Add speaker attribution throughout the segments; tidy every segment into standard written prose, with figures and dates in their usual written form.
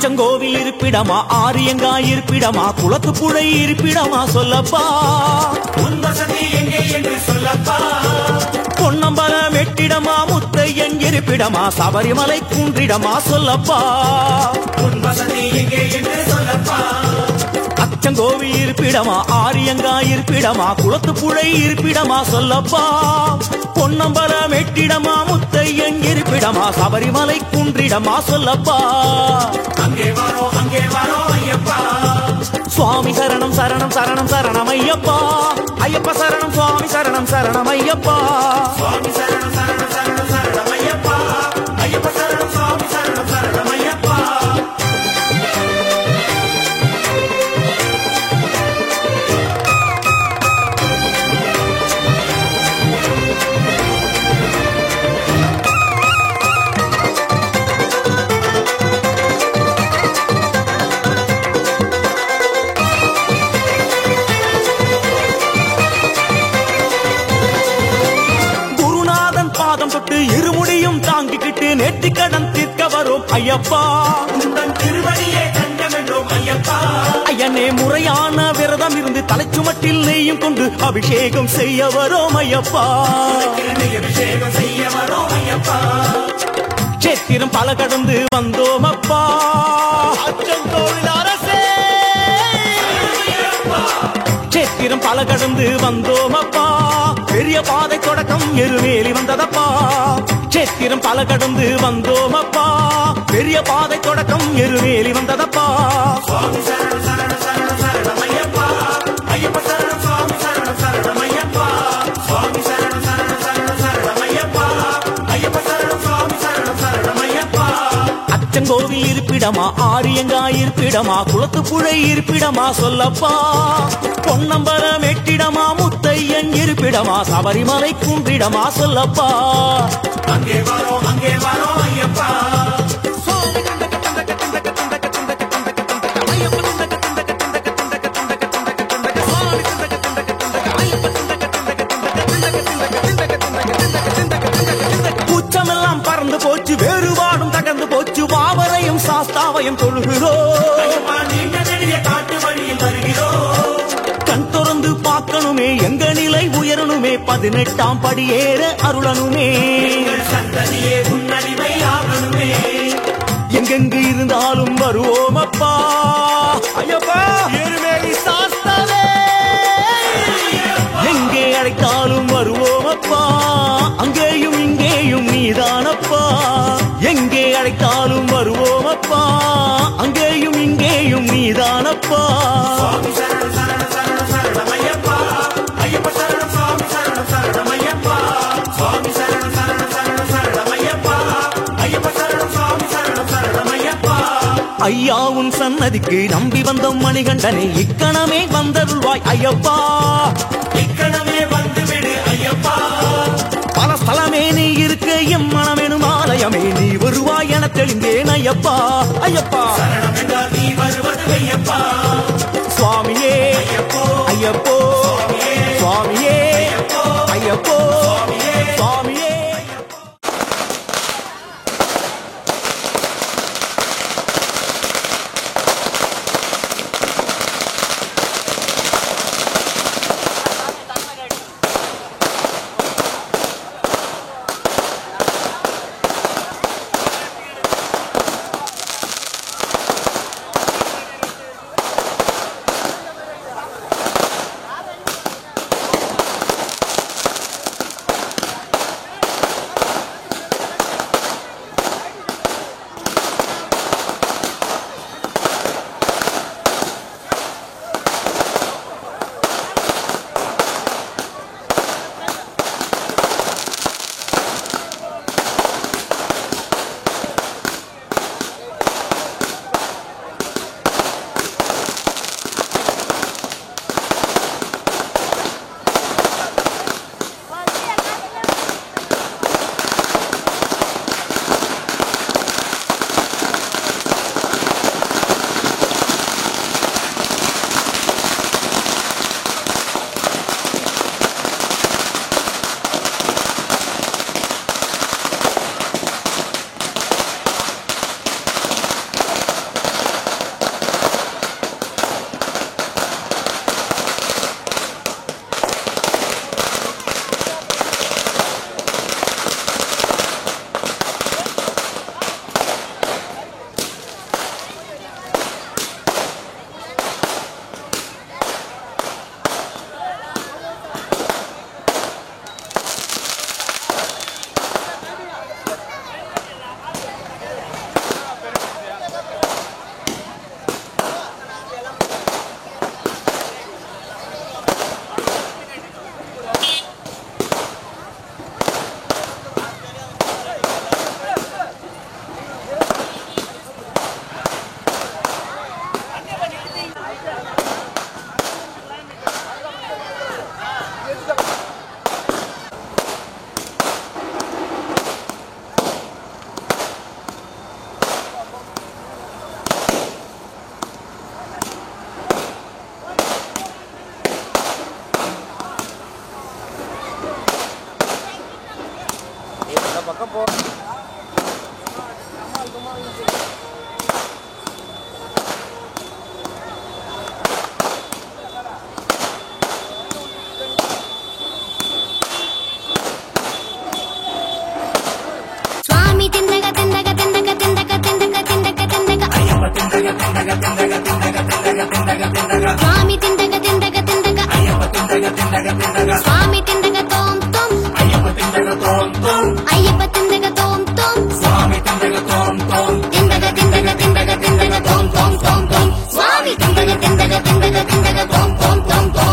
Speaker 1: அச்சங்கோவில் இருப்பிடமா ஆரியங்காய் இருப்பிடமா குளத்துப்புழை இருப்பிடமா சொல்லப்பா
Speaker 2: உன் வசதி எங்கே என்று சொல்லப்பா
Speaker 1: பொன்னம்பலம் எட்டிடமா முத்தையன் இருப்பிடமா சபரிமலை குன்றிடமா சொல்லப்பா
Speaker 2: உன் வசதி எங்கே என்று சொல்லப்பா
Speaker 1: அச்சங்கோவில் இருப்பிடமா ஆரியங்காய் இருப்பிடமா குளத்துப்புழை இருப்பிடமா சொல்லப்பா பொன்னம்பலம் எட்டிடமா முத்தையன் இருப்பிடமா சபரிமலை குன்றிடமா சொல்லப்பா
Speaker 2: அங்கே வாரோ ஐயப்பா
Speaker 1: சுவாமி சரணம் சரணம் சரணம் சரணம் ஐயப்பா ஐயப்ப சரணம் சுவாமி சரணம் சரணம் ஐயப்பா
Speaker 2: சுவாமி சரணம் சரணம் சரணம் சரணம் ஐயப்பா ஐயப்ப சரணம் சுவாமி சரணம் சரணம் ஐயப்பா
Speaker 1: இருமுடியும் தாங்கிக்கிட்டு நெற்றி கடன் தீர்க்க வரும் ஐயப்பா
Speaker 2: உந்தன் திருவடியே தஞ்சம் என்றோம் ஐயப்பா
Speaker 1: ஐயனே முறையான விரதம் இருந்து தலைச்சுமட்டில் நெய்யும் கொண்டு அபிஷேகம் செய்ய வரோம் ஐயப்பா
Speaker 2: அபிஷேகம் செய்ய வரோம் ஐயப்பா
Speaker 1: சேத்திரம் பல கடந்து வந்தோம் அப்பா அச்சங்கோவில் அரசே சேத்திரம் பல கடந்து வந்தோம் அப்பா பெரிய பாதை தொடக்கம் எருமேலி வந்ததப்பா சேத்திரம் பல கடந்து வந்தோம் அப்பா பெரிய பாதை தொடக்கம் எருமேலி வந்ததப்பா
Speaker 2: சுவாமி சரணம் சரணம் சரணம் சரணம் ஐயப்பா ஐயப்ப சரணம் சுவாமி சரணம் சரணம் ஐயப்பா சுவாமி சரணம் சரணம் சரணம் சரணம் ஐயப்பா ஐயப்ப சரணம் சுவாமி சரணம் சரணம் ஐயப்பா
Speaker 1: அச்சங்கோவில் இருப்பிடமா ஆரியங்காய் இருப்பிடமா குளத்துப்புழை இருப்பிடமா சொல்லப்பா பொன்னம்பலம் எட்டிடமா முத்தையன் இருப்பிடமா சபரிமலை குன்றிடமா சொல்லப்பா
Speaker 2: அங்கே வாரோ ஐயப்பா
Speaker 1: கூச்சமெல்லாம் பறந்து போச்சு வேறுபாடும் தகர்ந்து போச்சு வாவரையும் சாஸ்தாவையும் தொழுகிறோம்
Speaker 2: காட்டு வழியில் வருகிறோம்
Speaker 1: கண் திறந்து பார்க்கணுமே எங்க நிலை உயரணுமே 18ஆம் படியேற அருளனுமே
Speaker 2: சந்ததியே உன்னடிமை ஆகணுமே
Speaker 1: எங்கெங்கு இருந்தாலும் வருவோம் அப்பா ஐயப்பா எருமேலி சாஸ்தாவே எங்கே அழைத்தாலும் வருவோம் அப்பா அங்கேயும் இங்கேயும் நீதானப்பா எங்கே அழைத்தாலும் வருவோம் அப்பா அங்கேயும் இங்கேயும் நீதானப்பா
Speaker 2: சுவாமி சரணம் சரணம் சரணம் சரணம் ஐயப்பா ஐயப்ப சரணம் சுவாமி சரணம் சரணம் ஐயப்பா சுவாமி சரணம் சரணம் சரணம் சரணம் ஐயப்பா ஐயப்ப சரணம் சுவாமி சரணம் சரணம் ஐயப்பா
Speaker 1: ஐயா உன் சன்னதிக்கு நம்பி வந்தோம் மணிகண்டனே இக்கணமே வந்தருள்வாய் ஐயப்பா
Speaker 2: இக்கணமே வந்துவிடு ஐயப்பா
Speaker 1: பல ஸ்தலமே நீ இருக்க எம் மனமெனும் ஆலயமே நீ வருவாய் என தெளிந்தேன் ஐயப்பா ஐயப்பா
Speaker 2: சரணம் என்றால் நீ வருவது ஐயப்பா
Speaker 1: சுவாமியே
Speaker 2: ஐயப்போ
Speaker 1: ஐயப்போ சுவாமியே ஐயப்போ சுவாமியே
Speaker 3: சுவாமி திண்டக திண்டக திண்டக சுவாமி திண்டக தோம் தோம் ஐயப்ப திண்டக தோம் தோம் திண்டக திண்டக திண்டக திண்டக தோம் தோம் தோம் தோம் சுவாமி திண்டக திண்டக திண்டக திண்டக தோம் தோம் தோம் தோம்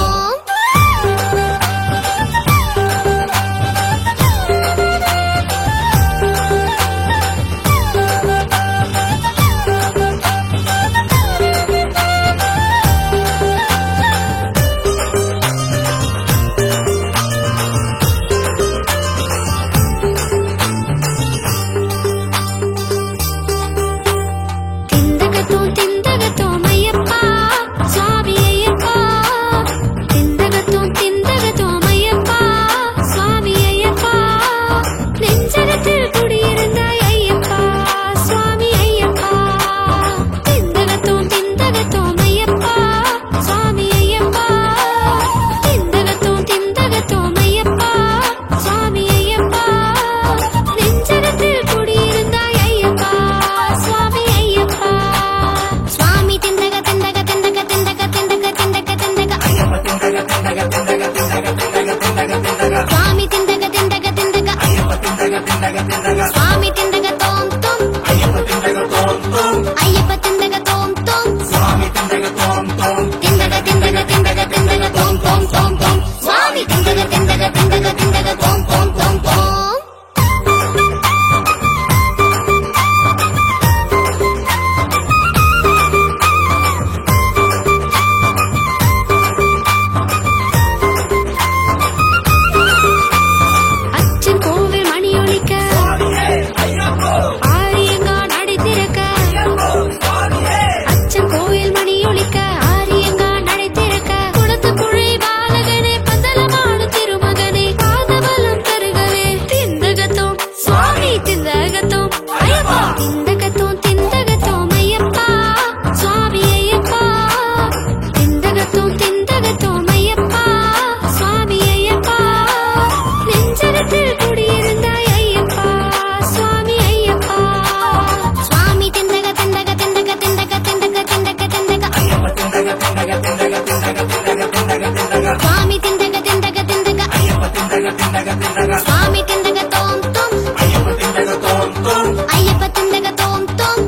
Speaker 3: சுவாமி திண்டக தோம் தோம் ஐயப்ப திண்டக தோம் தோம் திண்டக திண்டக திண்டக திண்டக தோம் தோம் தோம் தோம் சுவாமி திண்டக திண்டக திண்டக திண்டக தோம் தோம் தோம் தோம் சுவாமி திண்டக தோம் தோம் ஐயப்ப திண்டக தோம் தோம்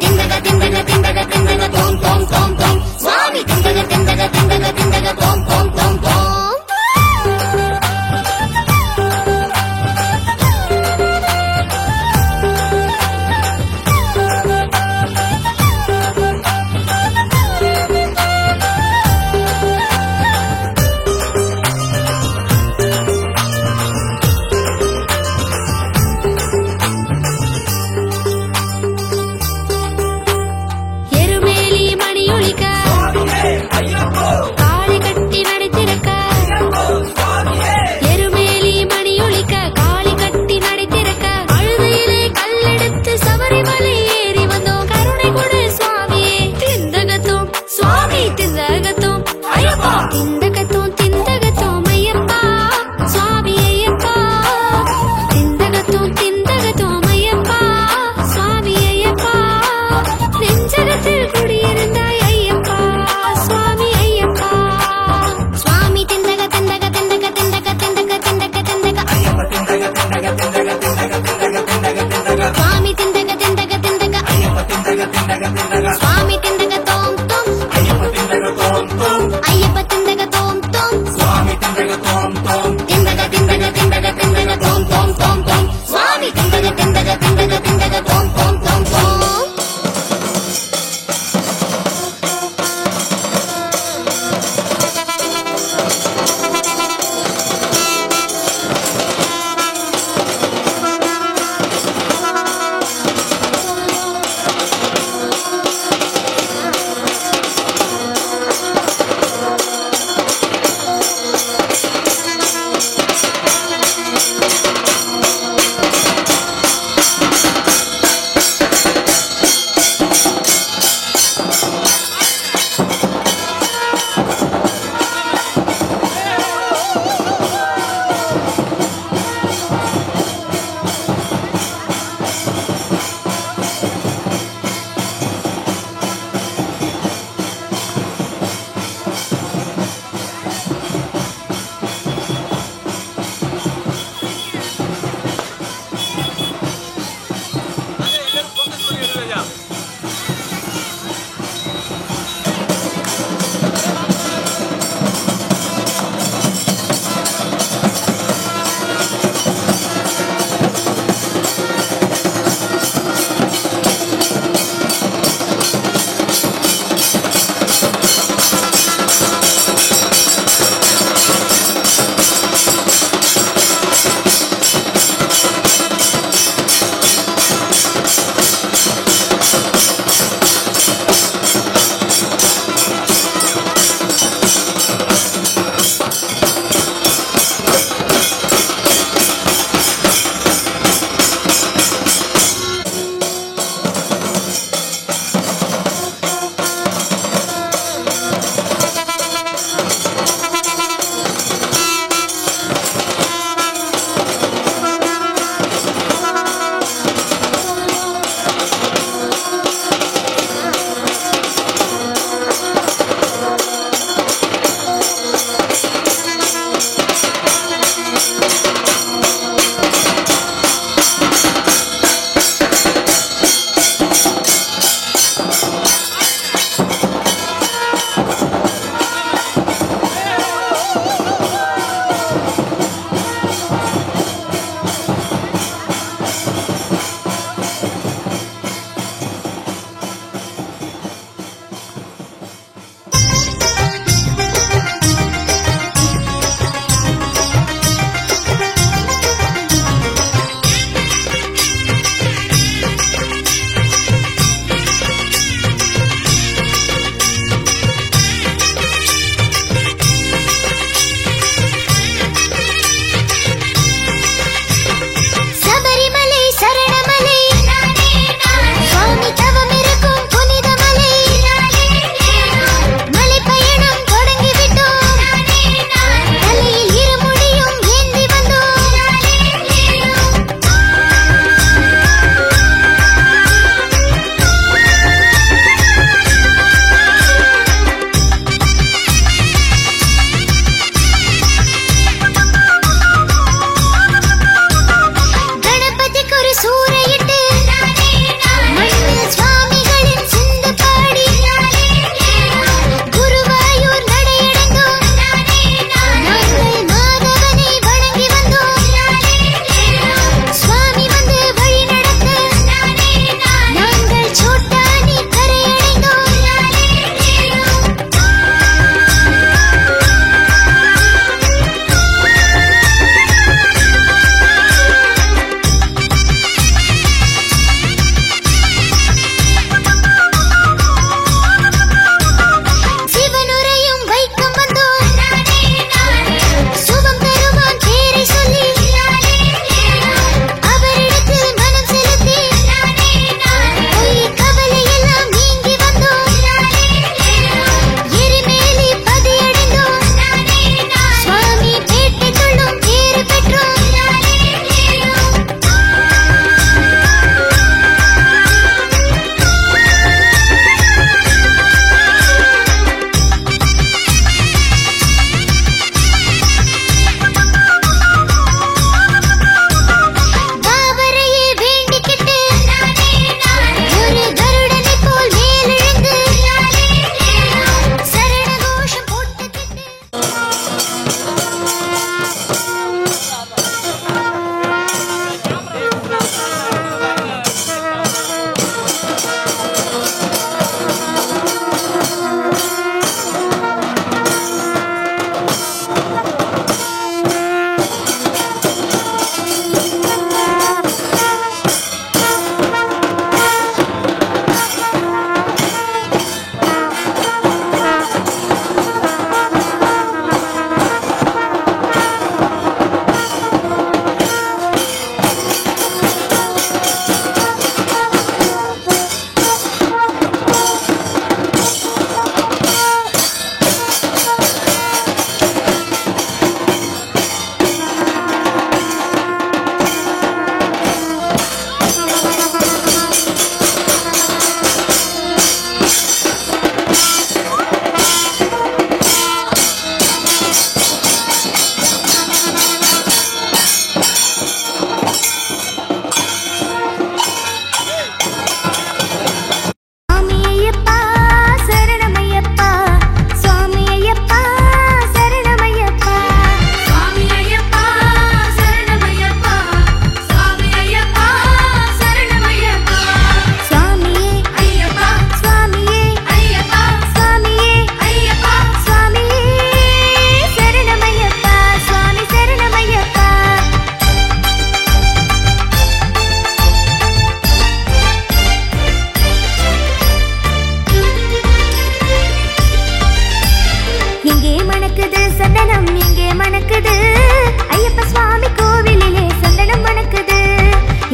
Speaker 3: திண்டக திண்டக திண்டக திண்டக தோம் தோம் தோம் தோம் சுவாமி திண்டக திண்டக திண்டக திண்டக தோம் தோம் தோம் தோம்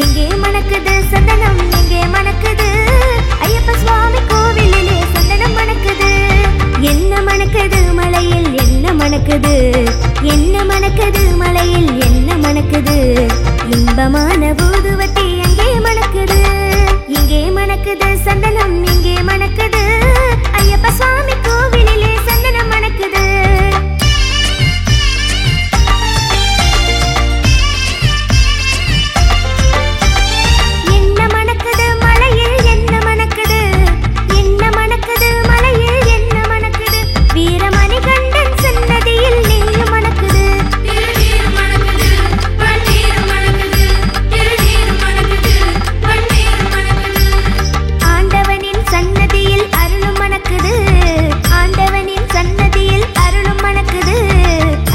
Speaker 3: எங்கே மணக்குது சந்தனம் எங்கே மணக்குது ஐயப்ப சுவாமி கோவிலிலே சந்தனம் மணக்குது என்ன மணக்குது மலையில் என்ன மணக்குது என்ன மணக்குது மலையில் என்ன மணக்குது இன்பமான ஊதுவத்தி எங்கே மணக்குது இங்கே மணக்குது சந்தனம் இங்கே மணக்குது ஐயப்ப சுவாமி கோவிலிலே சந்தனம் மணக்குது என்ன மணக்குது மலையில் என்ன மணக்குது என்ன மணக்குது மலையில் என்ன மணக்குது வீரமணி கண்டன் சன்னதியில் நெய்யும் மணக்குது திருநீர் மணக்குது பன்னீர் மணக்குது திருநீர் மணக்குது பன்னீர் மணக்குது ஆண்டவனின் சன்னதியில் அருளும் மணக்குது ஆண்டவனின் சன்னதியில் அருளும் மணக்குது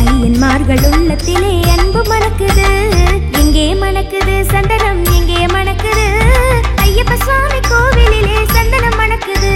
Speaker 3: ஐயன்மார்கள் உள்ளத்திலே அன்பு மணக்குது எங்கே மணக்குது சந்தனம் எங்கே மணக்குது ஐயப்ப சுவாமி கோவிலிலே சந்தனம் மணக்குது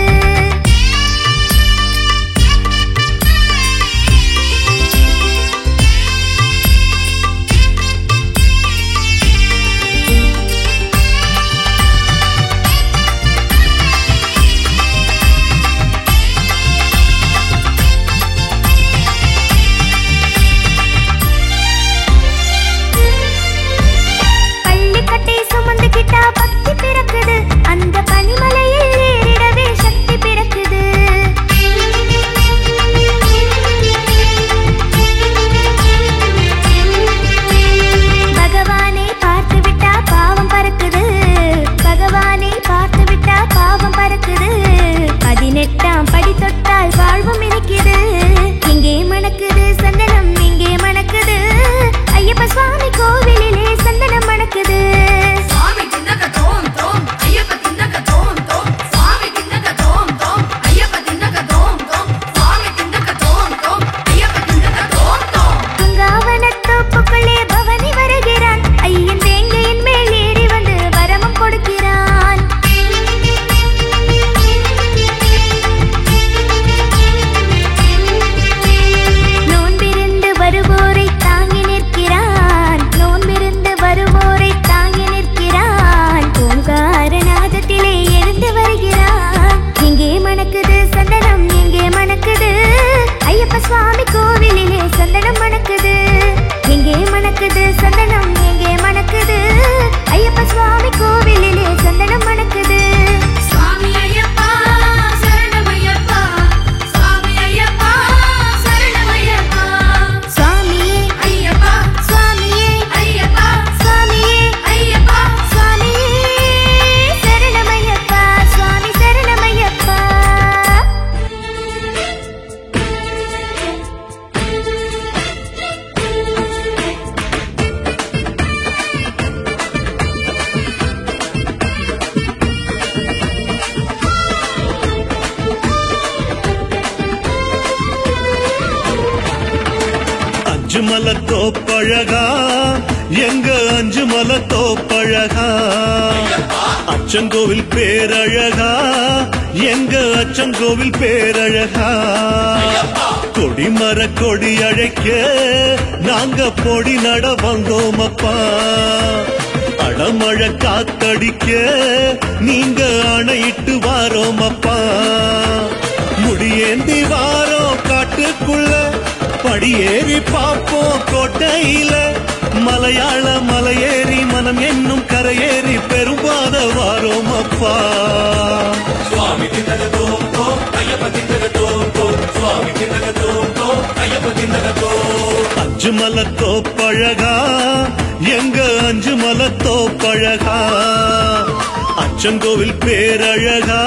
Speaker 3: பள்ளிக்கட்டை சுமந்துகிட்டா பக்தி பிறக்குது அந்த பனிமலையில் ஏறிடவே சக்தி பிறக்குது பகவானை பார்த்து விட்டா பாவம் பறக்குது பகவானை பார்த்து விட்டா பாவம் பறக்குது 18ஆம் படி தொட்டால் வாழ்வும் இனிக்குது இங்கே மணக்குது சந்தனம் இங்கே மணக்குது ஐயப்ப சுவாமி கோவிலிலே சந்தனம் மணக்குது
Speaker 4: சுவாமி தின்னக தோம் தோம் ஐயப்ப தின்னக தோம் தோம் சுவாமி தின்னக தோம் தோம் ஐயப்ப தின்னக தோம் தோம் சுவாமி தின்னக தோம் தோம் ஐயப்ப தின்னக தோம் தோம்
Speaker 3: பூங்காவனத்தோப்புக்குள்ளே பவனி வருகிறான் ஐயன் தேங்கையின் மேல் ஏறி வந்து வரமும் கொடுக்கிறான் நோன்பிருந்து வருவோரை தாங்கி நிற்கிறான் நோன்பிருந்து வருவோரை தாங்கி நிற்கிறான் ஓங்காரநாதத்திலே எழுந்து வருகிறான் எங்கே மணக்குது சந்தனம் எங்கே மணக்குது ஐயப்ப சுவாமி கோவிலிலே சந்தனம் மணக்குது எங்கே மணக்குது சந்தனம் எங்கே மணக்குது ஐயப்ப சுவாமி கோவிலிலே சந்தனம் மணக்குது
Speaker 4: சுவாமி ஐயப்பா சரணமையப்பா சுவாமி ஐயப்பா சரணமையப்பா
Speaker 3: சுவாமியே
Speaker 4: ஐயப்பா
Speaker 3: சுவாமியே
Speaker 4: ஐயப்பா
Speaker 3: சுவாமியே
Speaker 4: ஐயப்பா
Speaker 3: சுவாமியே சரணமையப்பா சுவாமி சரணமையப்பா
Speaker 5: அஞ்சுமலை தோப்பழகா எங்க அஞ்சுமலை தோப்பழகா அச்சங்கோவில் பேரழகா எங்க அச்சங்கோவில் பேரழகா கொடிமர கொடி அழைக்க நாங்க பொடி நட வந்தோமப்பா அடமழை காத்தடிக்க நீங்க அணையிட்டு வாரோமப்பா முடியேந்தி வாரோம் காட்டுக்குள்ள படியேறி பாப்போம் கோட்டையில மலையாள மலையேறி மனம் என்னும் கரையேறி பெரும்பாத வாரோம் அப்பா
Speaker 2: சுவாமி தின்னக தோம் தோம் ஐயப்ப தின்னக தோம் தோம் சுவாமி தின்னக தோம் தோம் ஐயப்ப தின்னக தோம்
Speaker 5: அஞ்சுமலை தோப்பழகா எங்க அஞ்சுமலை தோப்பழகா அச்சங்கோவில் பேரழகா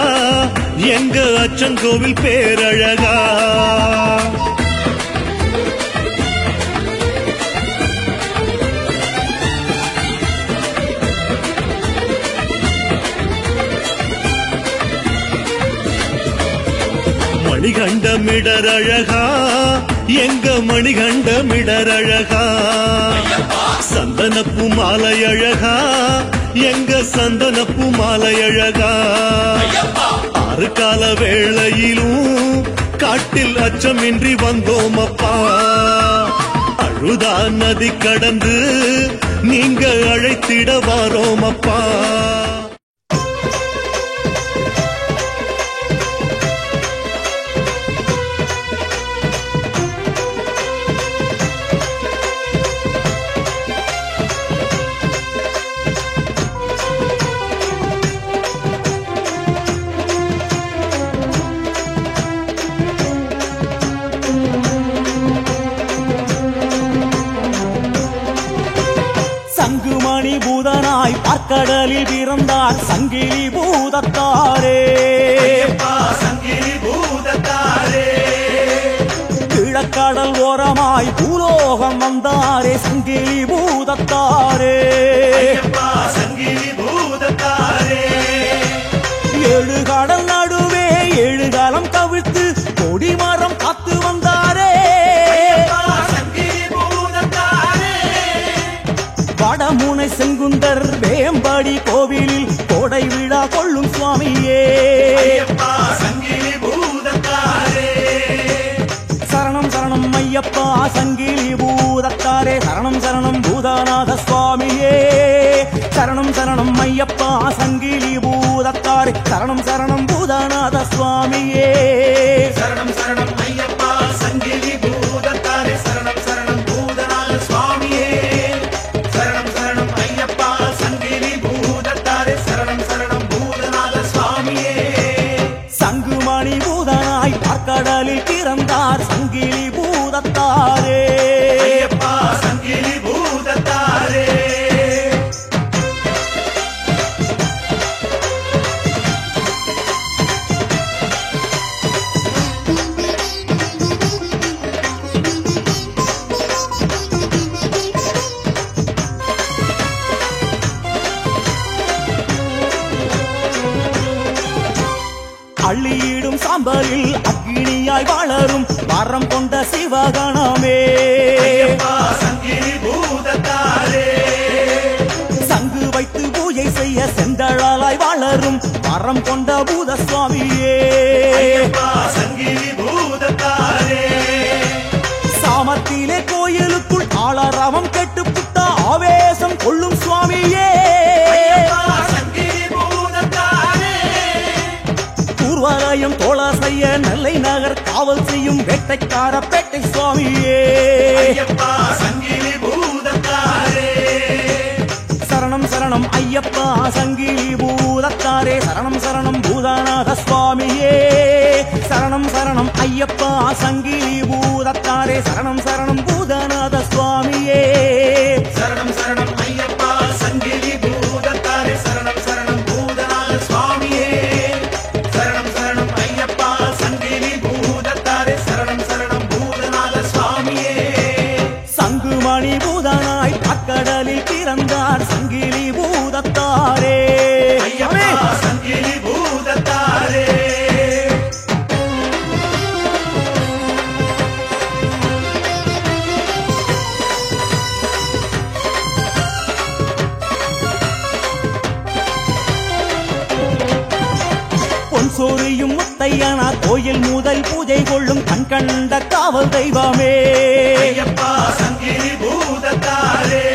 Speaker 5: எங்க அச்சங்கோவில் பேரழகா மணிகண்டமிடரழகா எங்க மணிகண்டமிடரழகா சந்தனப்பு மாலை அழகா எங்க சந்தனப்பு மாலை அழகா ஆறு கால வேளையிலும் காட்டில் அச்சமின்றி வந்தோம் அப்பா அழுதா நதி கடந்து நீங்க அழைத்திட வாரோம் அப்பா.
Speaker 1: சங்குமணி பூதனாய் பார்க்கடலில் பிறந்தார் சங்கிலி பூதத்தாரே.
Speaker 2: சங்கிலி பூதத்தாரே
Speaker 1: கிழக்கடல் ஓரமாய் பூலோகம் வந்தாரே சங்கிலி பூதத்தாரே.
Speaker 2: சங்கிலி பூதத்தாரே
Speaker 1: ஏழு கடல் நடுவே ஏழு காலம் கவிழ்த்து கொடிமரம் காத்து வந்தாரே. வடமுனை செங்குந்தர் வேம்படி கோவிலில் கோடை விழா கொள்ளும் சுவாமியே.
Speaker 2: சங்கிலி பூதத்தாரே
Speaker 1: சரணம் சரணம் ஐயப்பா சங்கிலி பூதத்தாரே. சரணம் சரணம் பூதநாத சுவாமியே. சரணம் சரணம் ஐயப்பா சங்கிலி பூதத்தாரே. சரணம் சரணம் பூதநாத சுவாமியே.
Speaker 2: சரணம் சரணம் ஐயப்பா சங்கிலி பூதத்தாரே. சரணம் சரணம் பூதநாத சுவாமியே. சரணம் சரணம் ஐயப்பா சங்கிலி பூதத்தாரே. சரணம் சரணம் பூதநாத சுவாமியே.
Speaker 1: சங்குமணி பூதனாய் பார்க்கடலில் பிறந்தார் சங்கிலி பூதத்தாரே.
Speaker 2: சங்கிலி பூதத்தாரே
Speaker 1: அள்ளியிடும் சாம்பலில் அக்கினியாய் வளரும் வரம் கொண்ட சிவகணமே.
Speaker 2: சங்கிலி பூதத்தாரே
Speaker 1: சங்கு வைத்து பூஜை செய்ய செந்தழலாய் வளரும் வரம் கொண்ட பூத சுவாமியே.
Speaker 2: சங்கிலி பூதத்தாரே
Speaker 1: சாமத்திலே கோயிலுக்குள் ஆளரவம் கெட்டுப்புட்ட ஆவேசம் கொள்ளும் சுவாமியே.
Speaker 2: சங்கிலி பூதத்தாரே
Speaker 1: பூர்வலயம் தோழ செய்ய நெல்லை நகர் காவல் செய்யும் வேட்டைக்கார பேட்டை சுவாமியே.
Speaker 2: சங்கிலி பூதத்தாரே
Speaker 1: சரணம் சரணம் ஐயப்பா சங்கிலி பூதத்தாரே. சரணம் சரணம் பூதநாத சுவாமியே. சரணம் சரணம் ஐயப்பா சங்கிலி பூதத்தாரே. சரணம் சரணம் பூதநாத சுவாமியே.
Speaker 2: சரணம் சரணம் ஐயப்பா சங்கிலி பூதத்தாரே. சரணம் சரணம் பூதநாத சுவாமியே. சரணம் சரணம் ஐயப்பா சங்கிலி பூதத்தாரே. சரணம் சரணம் பூதநாத சுவாமியே.
Speaker 1: சங்குமணி பூதனாய் அக்கடலில் பிறந்தார் சங்கிலி பூதத்தாரே.
Speaker 2: சங்கிலி பூதத்தாரே
Speaker 1: பொன் சோரியும் முத்தையனா கோயில் முதல் பூஜை கொள்ளும் கண் கண்ட காவல் தெய்வமே.
Speaker 2: சங்கிலி பூதத்தாரே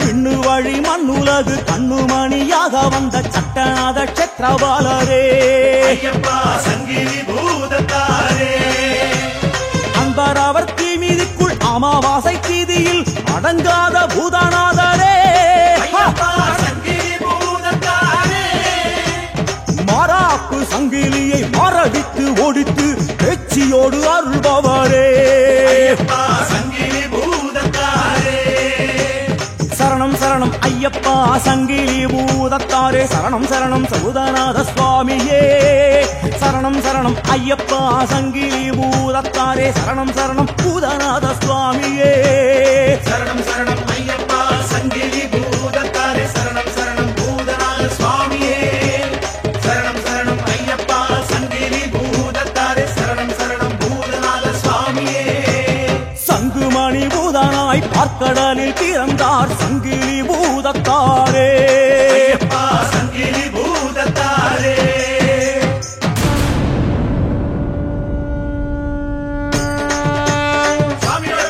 Speaker 1: பின்னு வழி மண்ணுலகு கண்ணுமணியாக வந்த சட்டநாத கஷேத்திரபாலரே.
Speaker 2: சங்கிலி பூதத்தாரே
Speaker 1: அன்பரவர் தீமிதிக்குள் அமாவாசை தீதியில் அடங்காத பூதநாதரே.
Speaker 2: சங்கிலி பூதத்தாரே
Speaker 1: மாறாப்பு சங்கிலியை மாரடித்து ஓடித்து பேச்சியோடு அருள்பவரே.
Speaker 2: சங்கிலி பூதத்தாரே
Speaker 1: சரணம் சரணம் ஐயப்பா சங்கிலி பூதத்தாரே. சரணம் சரணம் சபுதநாத சுவாமியே. சரணம் சரணம் ஐயப்பா சங்கிலி பூதத்தாரே. சரணம் சரணம் பூதநாத சுவாமியே.
Speaker 2: சரணம் சரணம் ஐயப்பா சங்கிலி பூதத்தாரே. சரணம் சரணம் பூதநாத சுவாமியே. சரணம் சரணம் ஐயப்பா சங்கிலி பூதத்தாரே. சரணம் சரணம் பூதநாத சுவாமியே.
Speaker 1: சங்குமணி பூதனாய் பார்க்கடலில் பிறந்தார் சங்கிலி பூதத்தாரே.
Speaker 2: சங்கிலி பூதத்தாரே சாமியோட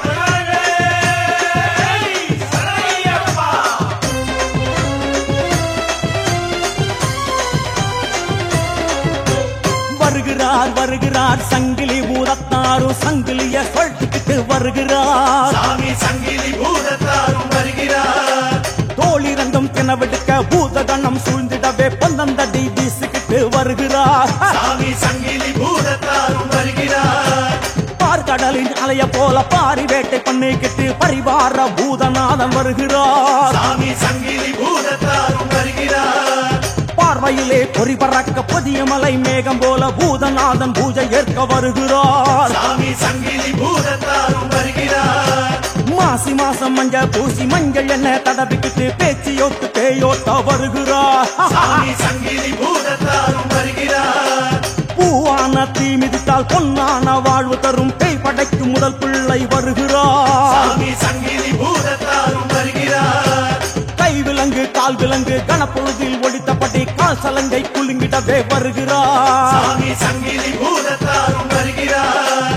Speaker 1: வருகிறார் சங்கிலி பூதத்தாரும் சங்கிலிய சொல்லிக்கிட்டு வருகிறார்
Speaker 2: சாமி சங்கிலி பூதத்தாரும் வருகிறார்
Speaker 1: தோழி ரங்கம் கிணவெடுக்க பூதகணம் சூழ்ந்திடவே பொன்னந்தடி வீசிக்கிட்டு வருகிறார்
Speaker 2: சாமி சங்கிலி பூதத்தாரும் வருகிறார்
Speaker 1: பார்க்கடலின் அலைய போல பாரி வேட்டை பண்ணிக்கிட்டு பரிவார பூதநாதன் வருகிறார்
Speaker 2: சாமி சங்கிலி பூதத்தாரும் வருகிறார்
Speaker 1: பார்வையிலே பொறி பறக்க புதிய மலை மேகம் போல பூதநாதன் பூஜை ஏற்க வருகிறார்
Speaker 2: சாமி சங்கிலி பூதத்தாரும் வருகிறார்
Speaker 1: மாசி மாசம் மஞ்சள் பூசி மஞ்சள் என்ன தடவிக்கிட்டு பேச்சியோட்டு பேயோட்ட வருகிறார்
Speaker 2: சாமி சங்கிலி பூதத்தாரும் வருகிறார்
Speaker 1: பூவான தீ மிதித்தால் பொன்னான வாழ்வு தரும் பேய் படைக்கும் முதல் பிள்ளை வருகிறார்
Speaker 2: சாமி சங்கிலி பூதத்தாரும் வருகிறார்
Speaker 1: கை விலங்கு கால் விலங்கு கனப்பொழுதில் ஒடித்தபடி கால் சலங்கை குலுங்கிடவே வருகிறார்
Speaker 2: சாமி சங்கிலி பூதத்தாரும் வருகிறார்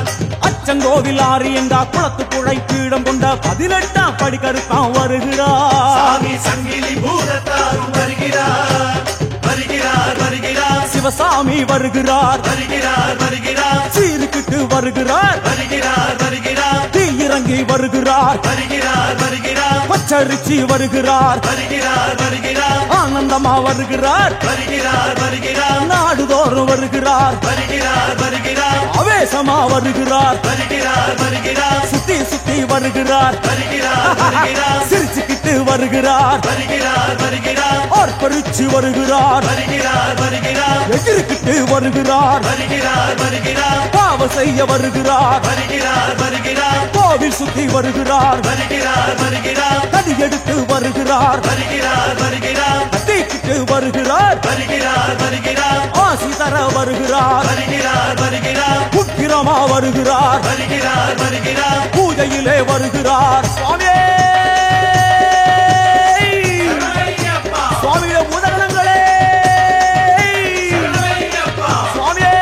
Speaker 1: அச்சங்கோவில் ஆரியங்கா குளத்து குழை பீடம் கொண்ட 18ஆம் படி கருத்தான் வருகிறார்
Speaker 2: சாமி சங்கிலி பூதத்தாரும் வருகிறார் வருகிறார் வருகிறார்
Speaker 1: சிவசாமி வருகிறார்
Speaker 2: வருகிறார் வருகிறார்
Speaker 1: சீருக்கிட்டு வருகிறார்
Speaker 2: வருகிறார் வருகிறார்
Speaker 1: தீ இறங்கி வருகிறார்
Speaker 2: வருகிறார் வருகிறார்
Speaker 1: பச்சரிச்சி வருகிறார்
Speaker 2: வருகிறார் வருகிறார்
Speaker 1: ஆனந்தமா வருகிறார்
Speaker 2: வருகிறார் வருகிறார்
Speaker 1: நாடுதோறும் வருகிறார்
Speaker 2: வருகிறார் வருகிறார்
Speaker 1: ஆவேசமா வருகிறார்
Speaker 2: வருகிறார் வருகிறார்
Speaker 1: சுத்தி சுத்தி வருகிறார்
Speaker 2: வருகிறார் வருகிறார்
Speaker 1: சிரிச்சுக்கிட்டு வருகிறார்
Speaker 2: வருகிறார் வருகிறார்
Speaker 1: ஆர்ப்பரிச்சு வருகிறார்
Speaker 2: வருகிறார் வருகிறார்
Speaker 1: எதிர்க்கிட்டு வருகிறார்
Speaker 2: வருகிறார் வருகிறார்
Speaker 1: பாவ செய்ய வருகிறார்
Speaker 2: வருகிறார் வருகிறார்
Speaker 1: கோவில் சுத்தி வருகிறார்
Speaker 2: வருகிறார் வருகிறார்
Speaker 1: கதி எடுத்து வருகிறார்
Speaker 2: வருகிறார் வருகிறார்
Speaker 1: கத்திக்கிட்டு வருகிறார்
Speaker 2: வருகிறார் வருகிறார்
Speaker 1: ஆசி தர வருகிறார்
Speaker 2: வருகிறார் வருகிறார்
Speaker 1: உக்கிரமா வருகிறார்
Speaker 2: வருகிறார் வருகிறார்
Speaker 1: பூஜையிலே வருகிறார் சுவாமியே சுவாமியிட பூதகணங்களே சுவாமியே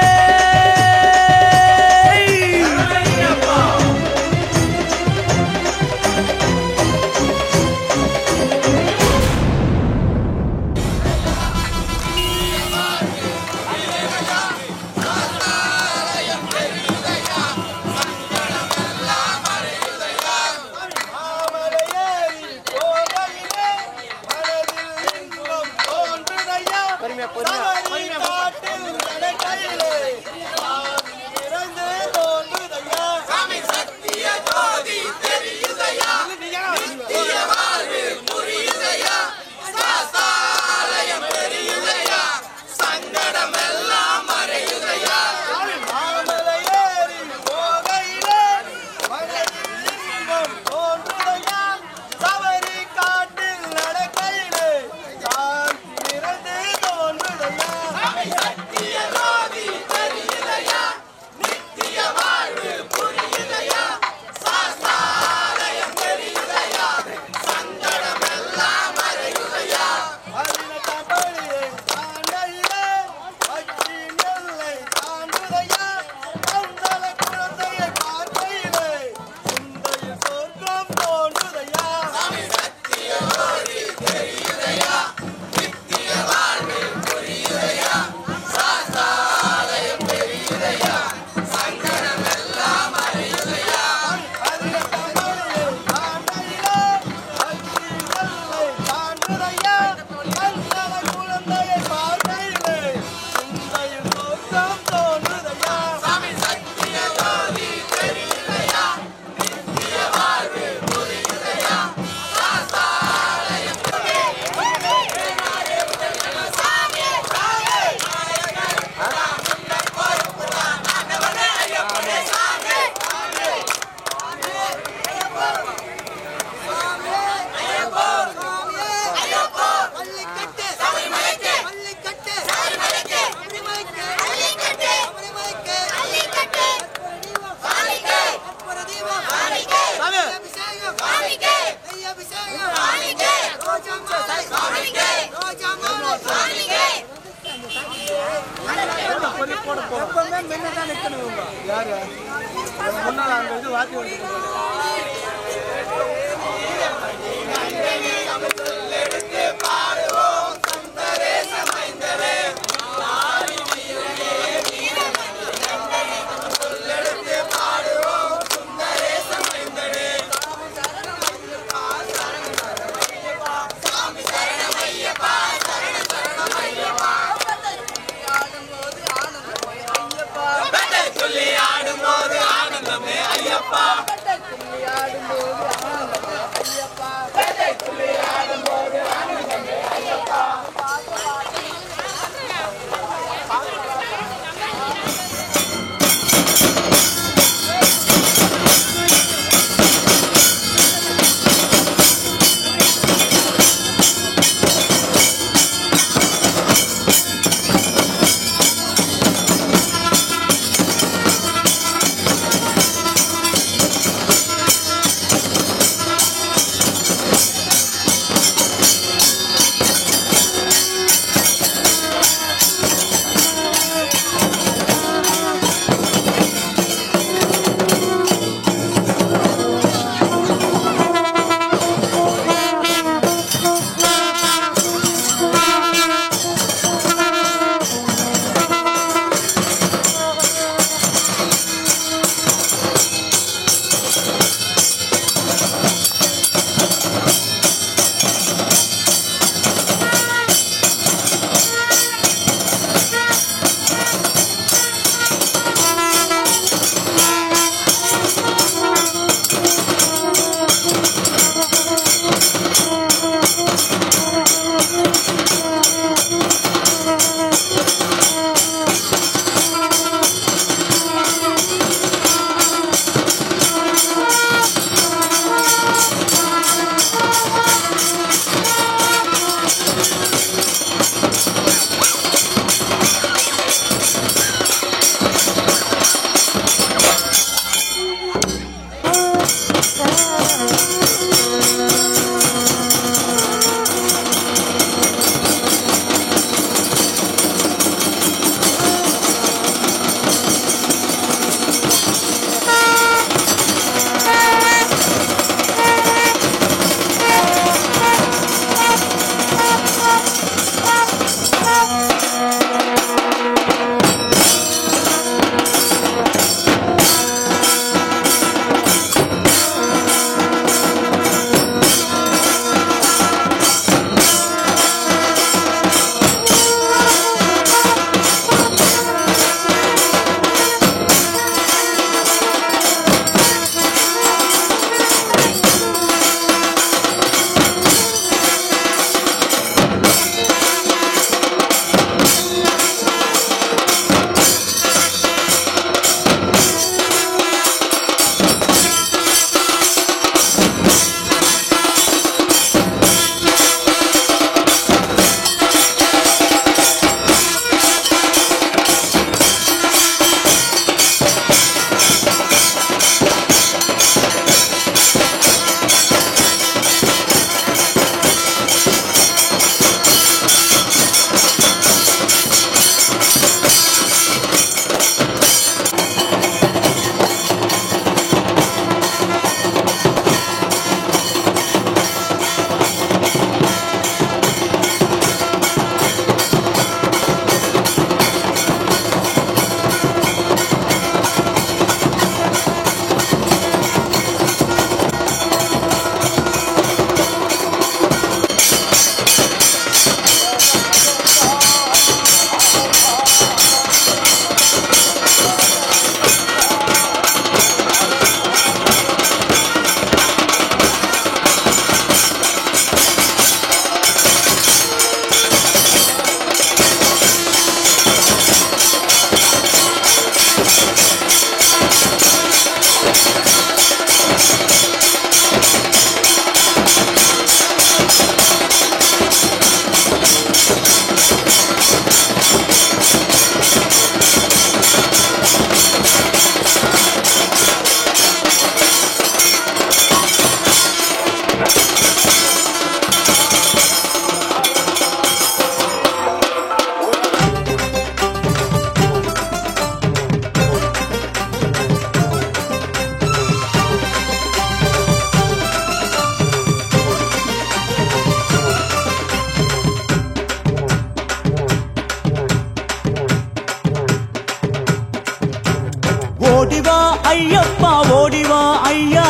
Speaker 1: ஐயப்பா ஓடிவா ஐயா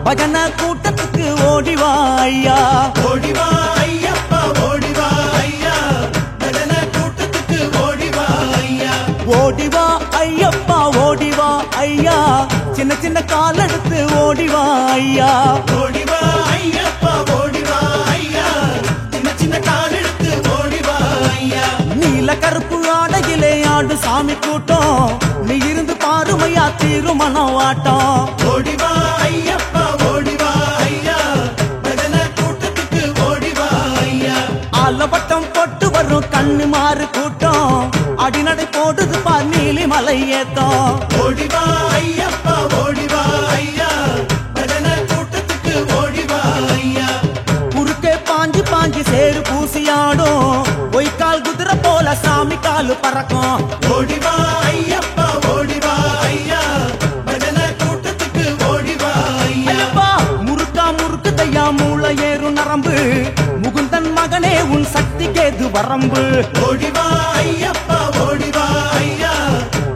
Speaker 1: பஜன கூட்டத்துக்கு ஓடிவா ஐயா
Speaker 2: ஓடிவா ஐயப்பா ஓடிவா ஐயா பஜன கூட்டத்துக்கு ஓடிவா ஐயா
Speaker 1: ஓடிவா ஐயப்பா ஓடிவா ஐயா சின்ன சின்ன கால் எடுத்து ஓடிவா ஐயா
Speaker 2: ஓடிவா ஐயப்பா ஓடிவா ஐயா சின்ன சின்ன கால் எடுத்து ஓடிவா ஐயா
Speaker 1: நீல கருப்பு ஆடையிலே ஆடு சாமி கூட்டம் நீ இருந்து பாருமையா திருமணம் ஆட்டம்
Speaker 2: ஓடிவா ஐயப்பா ஓடிவா ஐயா பஜன கூட்டத்துக்கு ஓடிவா ஐயா
Speaker 1: ஆலவட்டம் போட்டு வரும் கண்ணு மாறு கூட்டம் அடிநடை போடுது பா நீலி மலை ஏத்தம்
Speaker 2: ஓடிவா ஐயப்பா ஓடிவா ஐயா பஜன கூட்டத்துக்கு ஓடிவா ஐயா
Speaker 1: குறுக்கே பாஞ்சு பாஞ்சு சேரு பூசியாடும் பொய்க்கால் குதிரை போல சாமி காலு பறக்கும்
Speaker 2: ஓடிவா ஐயப்பா ஓடிவா ஐயா பஜன கூட்டத்துக்கு ஓடிவா ஐயா
Speaker 1: ஐயப்பா முறுக்கா முறுக்கு தையா மூளை ஏறும் நரம்பு முகுந்தன் மகனே உன் சக்தி கேது வரம்பு
Speaker 2: ஓடிவா ஐயப்பா ஓடிவா ஐயா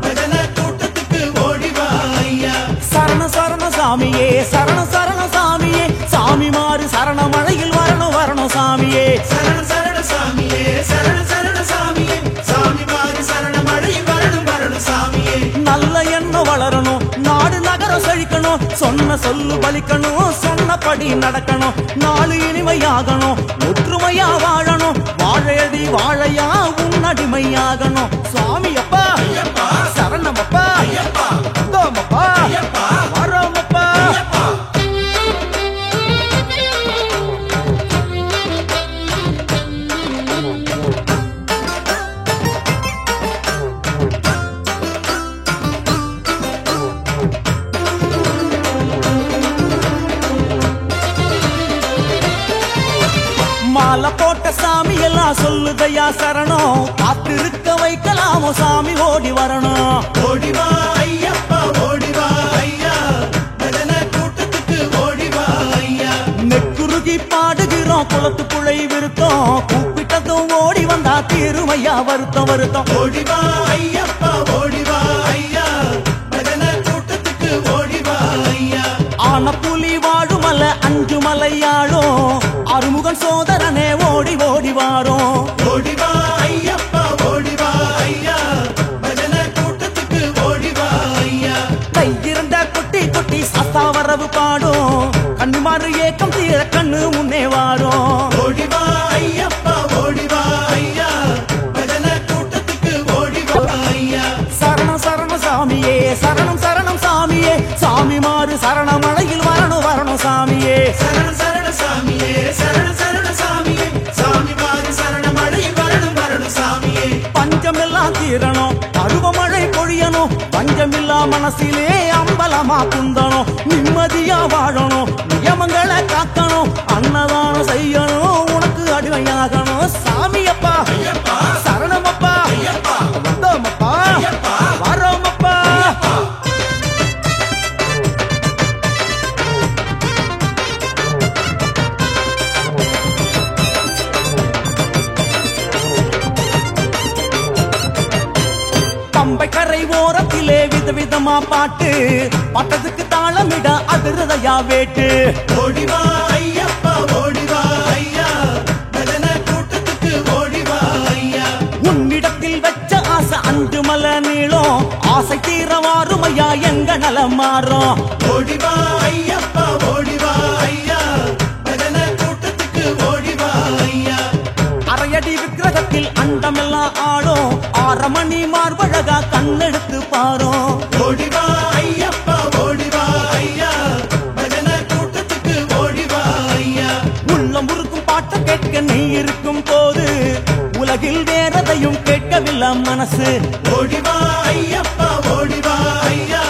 Speaker 2: பஜன கூட்டத்துக்கு ஓடிவா ஐயா
Speaker 1: சரண சரண சாமியே சரண சரண சாமியே சாமி மாறு சரண மழையில் வரணும் வரணும் சாமியே
Speaker 2: சரண சரண சாமியே சரண சரண சாமியே சாமி மாறி சரண மழை வரணும் வரணும் சாமியே
Speaker 1: நல்ல எண்ணம் வளரணும் நாடு நகரம் செழிக்கணும் சொன்ன சொல்லு பலிக்கணும் சொன்னபடி நடக்கணும் நாடு இனிமையாகணும் ஒற்றுமையா வாழணும் வாழையடி வாழையா உன்னடிமையாகணும் சுவாமி அப்பா சரணம் அப்பா தோமப்பா வரோமப்பா மாலை போட்ட சாமி எல்லாம் சொல்லுதையா சரணம் காத்திருக்க வைக்கலாமோ சாமி ஓடி வரணும்
Speaker 2: ஓடிவா ஐயப்பா ஓடிவா ஐயா பஜன கூட்டத்துக்கு ஓடிவா ஐயா
Speaker 1: நெக்குருகி பாடுகிறோம் குளத்துக்குள்ளை விருத்தம் கூப்பிட்டதும் ஓடி வந்தா திருமையா வருத்தம் வருத்தம்
Speaker 2: ஓடிவா ஐயப்பா ஓடிவா ஐயா பஜன கூட்டத்துக்கு ஓடிவா ஐயா
Speaker 1: ஆன புலி வாழுமல அஞ்சு மலையாளும் அறுமுகன் சோதரனே ஓடி ஓடி வாரும்
Speaker 2: ஓடிவா ஐயப்பா ஓடிவா ஐயா பஜன கூட்டத்துக்கு ஓடிவா ஐயா
Speaker 1: கையிருந்த குட்டி குட்டி சத்தாவரவு பாடும் கண்ணுமாறு ஏக்கம் தீர கண்ணு முன்னே வாரும்
Speaker 2: ஓடிவா ஐயப்பா ஓடிவா ஐயா பஜன கூட்டத்துக்கு ஓடிவா ஐயா
Speaker 1: சரணம் சரணம் சாமியே சரணம் சரணம் சாமியே சாமி மாறு சரண மழையில் வரணும் வரணும் சாமியே
Speaker 2: சரண சரண சாமியே சரண சரண சாமியே சாமி மாறி சரண மழை வரணும் வரணும் சாமியே
Speaker 1: பஞ்சமெல்லாம் தீரணும் பருவமழை பொழியணும் பஞ்சமில்லா மனசிலே அம்பலமா குந்தணும் நிம்மதியா வாழணும் நியமங்களை காக்கணும் அன்னதானம் செய்யணும் உனக்கு அடிமையாகணும் சாமியப்பா சரணமப்பா வந்தோமப்பா வரோமப்பா பம்பை கரை ஓரத்திலே விதவிதமா பாட்டு பட்டத்துக்கு தாளமிட அதிரதையா வேட்டு
Speaker 2: ஓடிவா ஐயப்பா ஓடிவா ஐயா பஜன கூட்டத்துக்கு ஓடிவா ஐயா
Speaker 1: உன்னிடத்தில் வச்ச ஆசை அஞ்சு மலை நீளம் ஆசை தீரவாருமையா எங்க நலம் மாறும்
Speaker 2: ஓடிவா ஐயப்பா ஓடிவா ஐயா பஜன கூட்டத்துக்கு ஓடிவா ஐயா
Speaker 1: அரையடி விக்கிரகத்தில் அண்டமெல்லாம் ஆடும் 6 மணி மார்பழகா கண்ணெடுத்து பாரும்
Speaker 2: ஓடிவா ஐயப்பா ஓடிவா ஐயா பஜன கூட்டத்துக்கு ஓடிவா ஐயா
Speaker 1: உள்ளம் உருக்கும் பாட்டை கேட்க நீ இருக்கும் போது உலகில் வேறதையும் கேட்கவில்லை மனசு
Speaker 2: ஓடிவா ஐயப்பா ஓடிவா ஐயா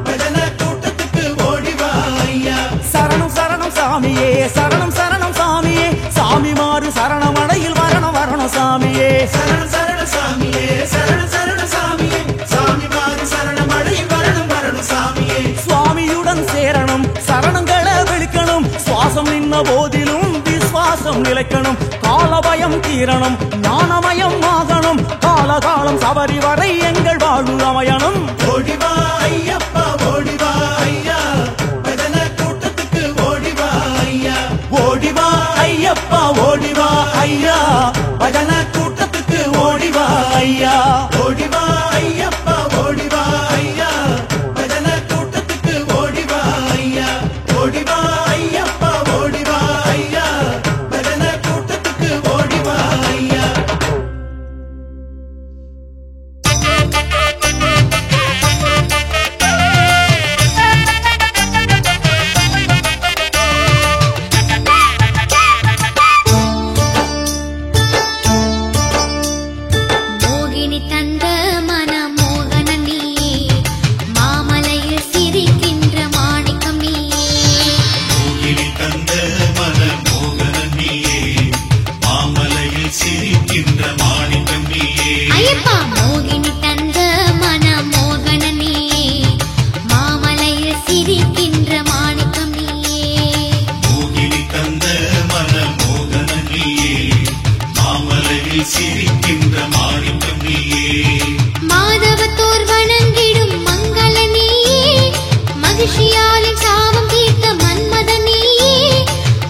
Speaker 2: பஜன கூட்டத்துக்கு ஓடிவா ஐயா
Speaker 1: சரணம் சரணம் சாமியே சரணம் சரணம் சாமியே சாமி மாறு சரணமடையில் வரணும் வரணும் சாமியே
Speaker 2: சரண சரண சாமியே சரண சரண சாமியே சாமி மாறி சரண மழை வரணும் வரணும் சாமியே
Speaker 1: சுவாமியுடன் சேரணும் சரணங்களை விழிக்கணும் சுவாசம் நின்ன போதிலும் விசுவாசம் நிலைக்கணும், காலபயம் தீரணும், ஞானமயம் ஆகணும், காலகாலம் சபரி வரை எங்கள் வாழ்வு அமையணும்.
Speaker 2: ஓடிவா ஐயப்பா ஓடிவா ஐயா, பஜன கூட்டத்துக்கு ஓடிவா ஐயா. ஓடிவா ஐயப்பா ஓடிவா ஐயா, பஜன கூட்டத்துக்கு ஓடிவா ஐயா. ஓடிவா ஐயப்பா ஓடிவா ஐயா, பஜன கூட்டத்துக்கு ஓடிவா ஐயா. ஓடிவா ஐயப்பா ஓடிவா ஐயா, பஜன கூட்டத்துக்கு ஓடிவா ஐயா.
Speaker 3: மோகினி தந்த மனமோகன நீயே, மாமலையில் சிரிக்கின்ற மாணிக்கம் நீயே.
Speaker 5: கோகிலி தந்த மனமோகன நீயே, மாமலையில் சிரிக்கின்ற மாணிக்கம் நீயே.
Speaker 3: ஐயப்பா மோகினி தந்த மனமோகன நீயே, மாமலையில் சிரிக்கின்ற மாணிக்கம் நீயே.
Speaker 5: கோகிலி தந்த மனமோகன நீயே, மாமலையில் சிரிக்கின்ற மாணிக்கம் நீயே.
Speaker 3: மாதவத்தோர் வணங்கிடும் மங்கள நீயே, மகிழ்ச்சியாலின் சாபம் தீர்த்த மன்மத நீயே.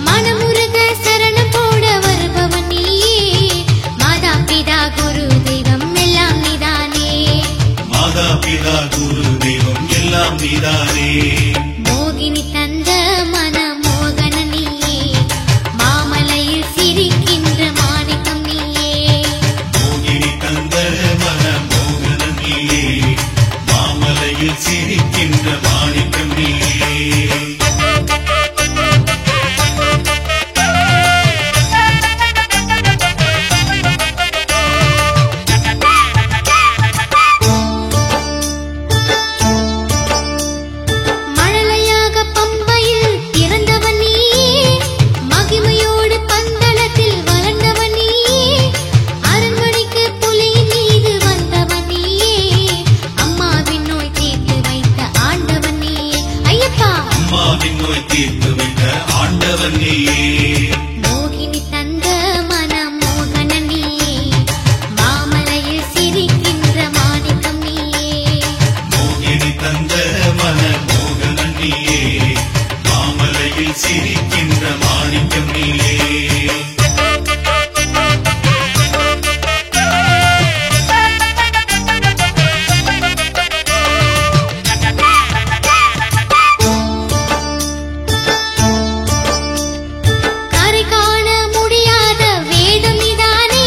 Speaker 3: மனமுருக சரணம் போட வருபவன் நீயே, மாதா பிதா குரு தெய்வம் எல்லாம் நீதானே.
Speaker 5: மாதா பிதா குரு தெய்வம் எல்லாம் நீதானே.
Speaker 3: மோகினி தந்த மனமோகன நீயே, மாமலையில் சிரிக்கின்ற மாணிக்கம் நீயே.
Speaker 5: கோகிலி தந்த மனமோகன நீயே, மாமலையில் சிரிக்கின்ற மாணிக்கம் நீயே.
Speaker 3: மழலையாக பம்பையில் பிறந்தவன் நீயே, மகிமையோடு பந்தளத்தில் வளர்ந்தவன் நீயே. அரண்மனைக்கு புலியின் மீது வந்தவன் நீயே, அம்மாவின் நோய் தீர்த்து வைத்த ஆண்டவன் நீயே. ஐயப்பா
Speaker 5: அம்மாவின் நோய் தீர்த்து வைத்த ஆண்டவன் நீயே.
Speaker 3: மோகினி தந்த மனமோகன நீயே, மாமலையில் சிரிக்கின்ற மாணிக்கம் நீயே.
Speaker 5: மோகினி தந்த மனமோகன நீயே, மாமலையில் சிரிக்கின்ற மாணிக்கம் நீயே.
Speaker 3: கரை காண முடியாத வேதம் நீதானே,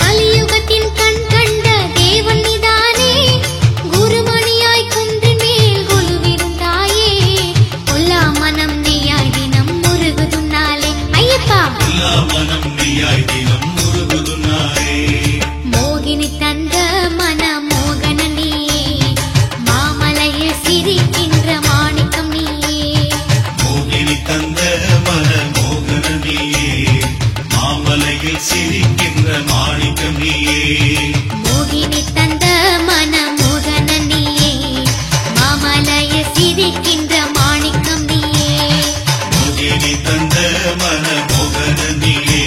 Speaker 3: கலியுகத்தின் கண் கண்ட தேவன் நீதானே. குருமணியாய் குன்றின் மேல் கொலுவிருந்தாயே, கொல்லா மனம் நீயாய் தினம் முருகுதுன்னாலே. ஐயப்பா
Speaker 5: எல்லா மனம் நீயாய் தினம் முருகுதுனாரே.
Speaker 3: மோகினி தந்த மனமோகன நீயே, மாமலையில் சிரிக்கின்ற மாணிக்கம் நீயே.
Speaker 5: மோகினி தந்த மனமோகன நீயே, மாமலையில் சிரிக்கின்ற மாணிக்கம் நீயே.
Speaker 3: மோகினி தந்த மனமோகன நீயே, மாமலையில் சிரிக்கின்ற மாணிக்கம் நீயே.
Speaker 5: மோகினி தந்த மனமோகன நீயே,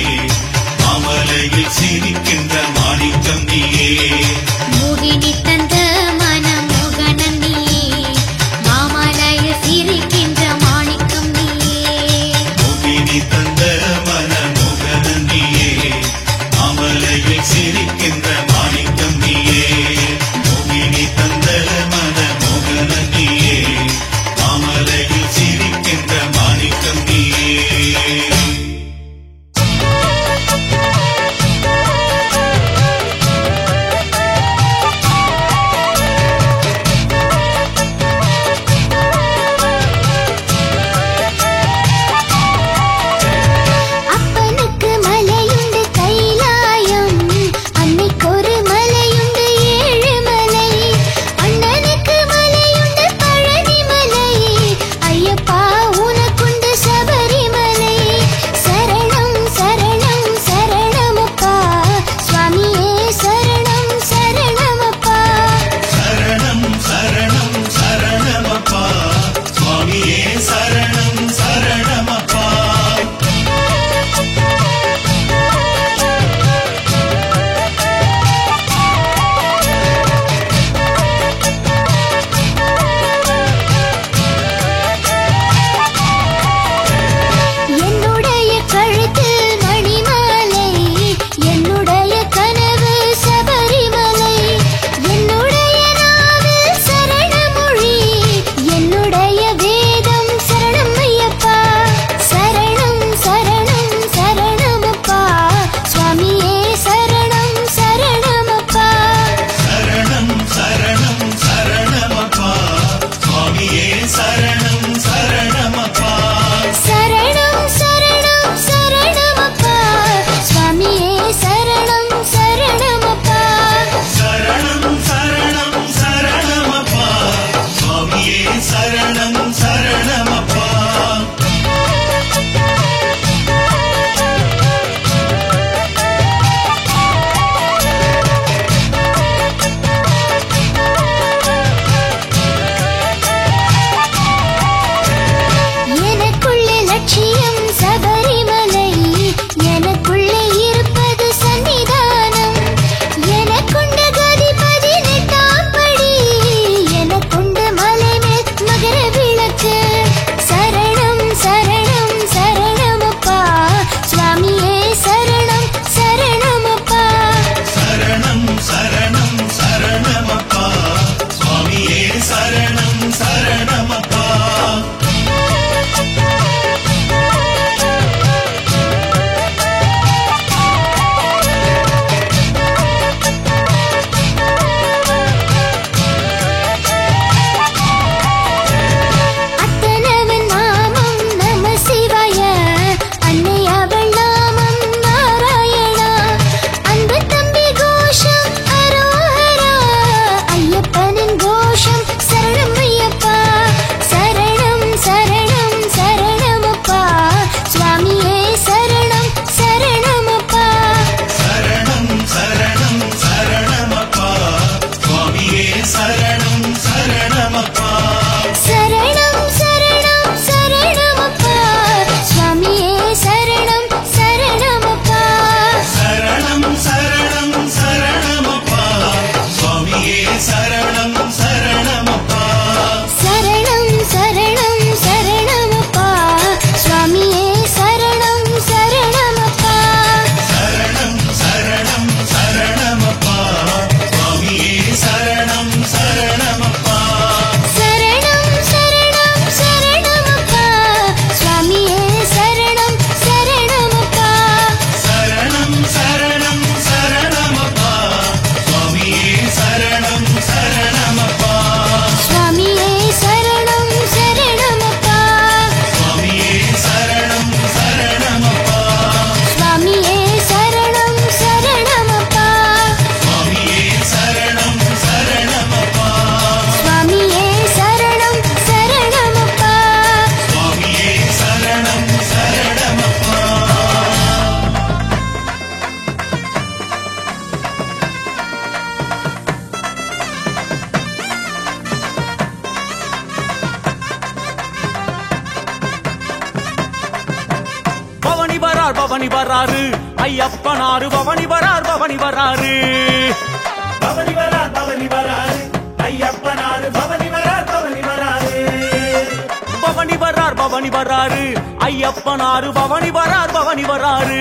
Speaker 5: மாமலையில் சிரிக்கின்ற மாணிக்கம் நீயே.
Speaker 3: மோகினி தந்த மனமோகன நீயே, மாமலையில் சிரிக்கின்ற மாணிக்கம் நீயே.
Speaker 5: மோகினி தந்த மனமோகன நீயே, மாமலையில் சிரிக்கின்ற மாணிக்கம்
Speaker 1: பவனி வராரு ஐயப்பனாரு பவனி வரார் பவனி வராரு
Speaker 2: பவனி வரார் பவனி வராரு ஐயப்பனாரு பவனி வரார் பவனி வராரு
Speaker 1: பவனி வரார் பவனி வராரு ஐயப்பனாரு பவனி வரார் பவனி வராரு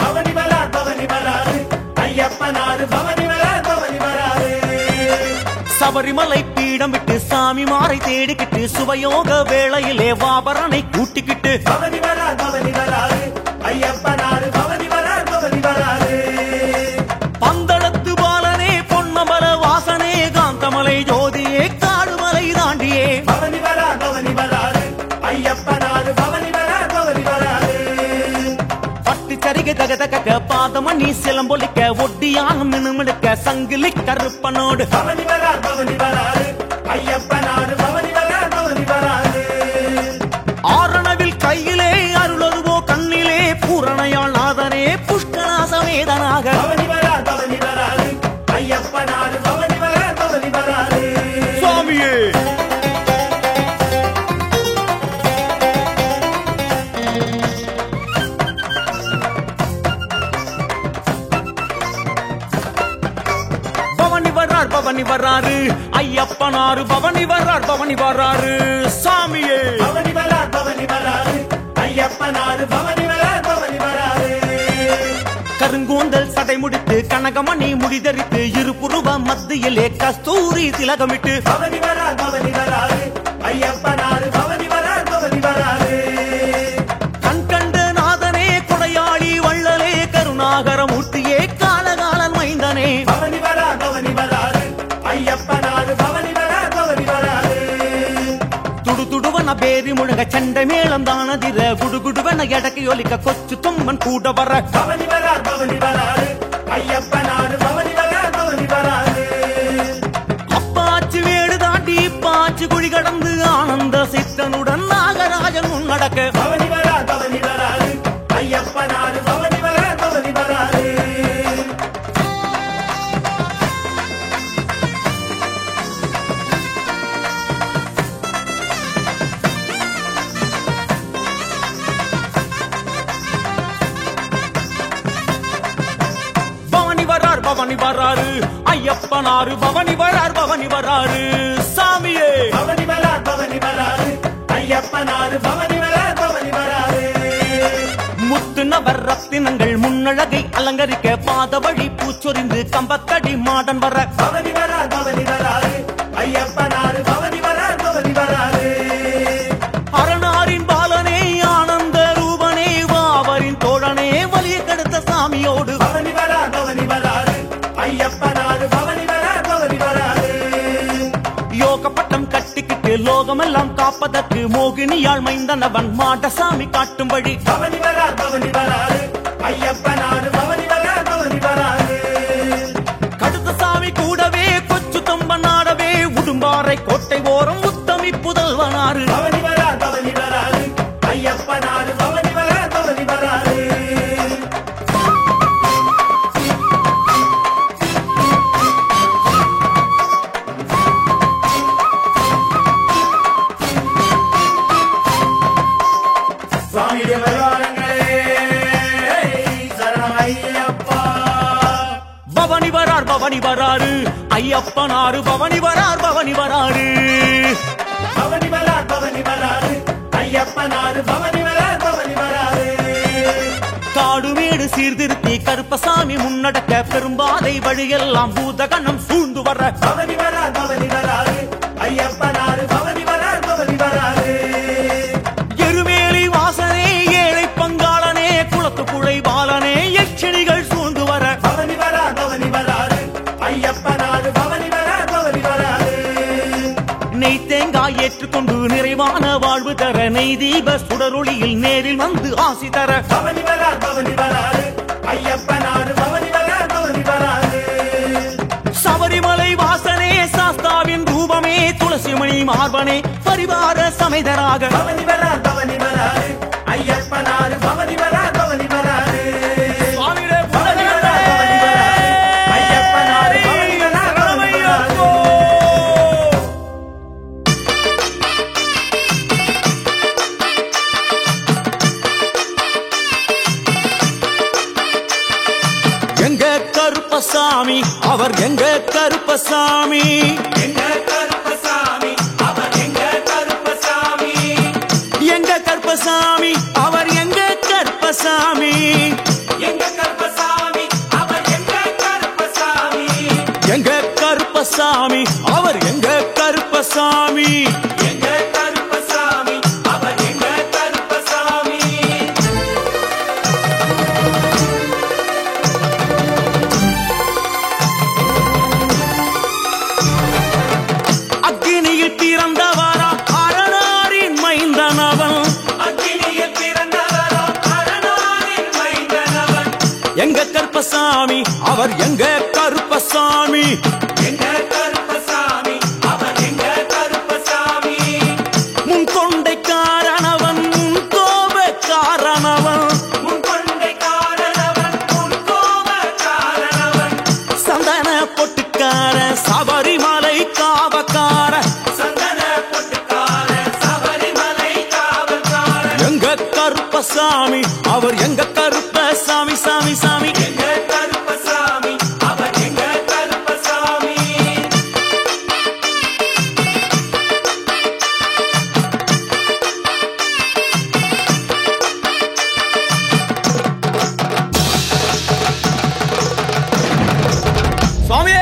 Speaker 2: பவனி வரார் பவனி வராரு ஐயப்பனாரு பவனி வரார் பவனி வராரு
Speaker 1: சபரிமலை பீடம் விட்டு சாமி மாறை தேடிக்கிட்டு சுபயோக வேளையிலே வாபரனை கூட்டிக்கிட்டு
Speaker 2: பவனி வரார் பவனி வராரு ஐயப்பனாரு பவனி வரார் பவனி வராரு
Speaker 1: பந்தளத்து பாலனே பொன்னமல வாசனே காந்தமலை ஜோதியே காடுமலை தாண்டியே
Speaker 2: பவனி வரார் பவனி வராரு ஐயப்பனாரு பவனி வரார் பவனி வராரு
Speaker 1: பட்டு சரிகை தகதக பாதமணி சிலம்பொலிக்க ஒட்டியாக மினுமிடுக்க சங்கிலி கருப்பனோடு
Speaker 2: பவனி வரார் பவனி வராரு ஐயப்பனாரு பவனி வரார் பவனி வராரு
Speaker 1: ஆரணவில் கையிலே அருளதுவோ கண்ணிலே பூரணையாள் நாதனே புஷ்கராசமேதனாக
Speaker 2: பவனி வரார் பவனி வராரு ஐயப்பனாரு பவனி வரார் பவனி வராரு
Speaker 1: சுவாமியே பவனி வராரு ஐயப்பனாரு பவனி வரார் பவனி வராரு சாமியே
Speaker 2: பவனி வரார் பவனி வராரு ஐயப்பனாரு பவனி வரார் பவனி வராரு
Speaker 1: கருங்கூந்தல் சடை முடித்து கனகமணி முடிதரித்து இருபுருவ மத்தியிலே கஸ்தூரி திலகமிட்டு
Speaker 2: பவனி வரார் பவனி வராரு ஐயப்பனாரு பவனி வரார் பவனி வராரு
Speaker 1: கண் கண்ட நாதனே கொடையாளி வள்ளலே கருணாகரமூர்த்தியே காலகாலன் மைந்தனே
Speaker 2: பவனி வரார் பவனி வராரு ஐயப்பனாரு பவனி வரார் பவனி வராரு
Speaker 1: துடுதுடுவன பேரி முழங்க சண்டை மேளம் தானதிர குடுகுடுவன எடக்கை ஒலிக்க கொச்சு தொம்மன் கூட வர
Speaker 2: பவனி வரார் பவனி வராரு ஐயப்பனாரு பவனி வரார் பவனி வராரு
Speaker 1: அப்பாச்சு வேடு தாண்டி பாச்சு குழி கடந்து ஆனந்த சித்தனுடன் நாகராஜன் முன்னடக்க
Speaker 2: பவனி வரார் பவனி வராரு ஐயப்பனாரு பவனி வரார் பவனி வராரு
Speaker 1: பவனி வராரு ஐயப்பனாரு பவனி வரார் பவனி வராரு சாமியே
Speaker 2: பவனி வரார் பவனி வராரு ஐயப்பனாரு பவனி வரார் பவனி வராரு
Speaker 1: முத்து நவர் ரத்தினங்கள் முன்னழகை அலங்கரிக்க பாத வழி பூச்சொரிந்து கம்பத்தடி மாடன் வர
Speaker 2: பவனி வரார் பவனி வராரு ஐயப்பனாரு பவனி வரார் பவனி வராரு
Speaker 1: அரணாரின் பாலனே ஆனந்த ரூபனே வாவரின் தோழனே வலிய கெடுத்த சாமியோடு
Speaker 2: பவனி வரார் பவனி வராரு ஐயப்பனாரு பவனி வரார் பவனி வராரு
Speaker 1: யோக பட்டம் கட்டிக்கிட்டு லோகமெல்லாம் காப்பதற்கு மோகினியாள் மைந்தனவன் மாடசாமி காட்டும் வழி
Speaker 2: பவனி வரார் பவனி வராரு ஐயப்பனாரு பவனி வரார் பவனி வராரு
Speaker 1: கடுத்த சாமி கூடவே கொச்சு தொம்பன் ஆடவே உடும்பாறை கோட்டை ஓரம் உத்தமி புதல்வனாறு
Speaker 2: பவனி வரார் பவனி வராரு ஐயப்பனாரு பவனி வரார் பவனி வராரு சுவாமி தேவராங்களே சரணம் ஐயப்பா
Speaker 1: பவனி வரார் பவனி வராரு ஐயப்பனாரு பவனி வரார் பவனி வராரு
Speaker 2: பவனி வரார் பவனி வராரு ஐயப்பனாரு பவனி வரார் பவனி வராரு
Speaker 1: காடுமேடு சீர்திருத்தி கருப்பசாமி முன்னடக்க பெரும்பாதை வழியெல்லாம் பூதகணம் சூழ்ந்து வர
Speaker 2: பவனி வரார் பவனி வராரு ஐயப்பனாரு பவனி வரார் பவனி வராரு
Speaker 1: எருமேலி வாசனே ஏழை பங்காளனே குளத்து குழை பாலனே யட்சணிகள் சூழ்ந்து வர
Speaker 2: பவனி வரார் பவனி வராரு ஐயப்பனாரு பவனி வரார் பவனி வராரு
Speaker 1: நெய் தேங்காய் ஏற்றுக்கொண்டு நிறைவான வாழ்வு தர நெய் தீப சுடரொளியில் நேரில் வந்து ஆசி தர
Speaker 2: பவனி வரார் பவனி வராரு ஐயப்பனாரு பவனி வரார் பவனி வராரு
Speaker 1: சபரிமலை வாசனே சாஸ்தாவின் ரூபமே துளசிமணி மார்பனே பரிவார சமைதராக
Speaker 2: பவனி வரார் பவனி வராரு ஐயப்பனாரு பவனி வரார் பவனி வராரு
Speaker 1: சுவாமியே
Speaker 2: பவனி வரார் பவனி வராரு ஐயப்பனாரு பவனி வரார் பவனி வராரு
Speaker 1: எங்க கருப்பசாமி அவர் எங்க கருப்பசாமி
Speaker 2: எங்க கருப்பசாமி அவர் எங்க கருப்பசாமி
Speaker 1: எங்க கருப்பசாமி அவர் எங்க கருப்பசாமி
Speaker 2: எங்க கருப்பசாமி அவர் எங்க கருப்பசாமி
Speaker 1: எங்க கருப்பசாமி அவர் எங்க கருப்பசாமி
Speaker 2: எங்க கருப்பசாமி அவர் எங்க கருப்பசாமி
Speaker 1: அக்கினியில் பிறந்தவரா அரணாரின் மைந்தனவன்
Speaker 2: அக்கினியில் பிறந்தவரோ அரணாரின் மைந்தனவன்
Speaker 1: எங்க கருப்பசாமி அவர் எங்க கருப்பசாமி
Speaker 2: எங்க கருப்பசாமி அவர் எங்க கருப்பசாமி
Speaker 1: முன் கொண்டை காரணவன் முன் கோப காரணவன்
Speaker 2: உன் கொண்டை காரணவன் உன் கோப காரணவன்
Speaker 1: சந்தன பொட்டுக்கார சபரிமலை காவக்கார
Speaker 2: சந்தன பொட்டுக்கார சபரிமலை காவல்காரன்
Speaker 1: எங்க கருப்பசாமி அவர் எங்க கருப்பசாமி சாமி சாமி
Speaker 2: எங்க கருப்பசாமி அவர் எங்க கருப்பசாமி
Speaker 1: சுவாமியே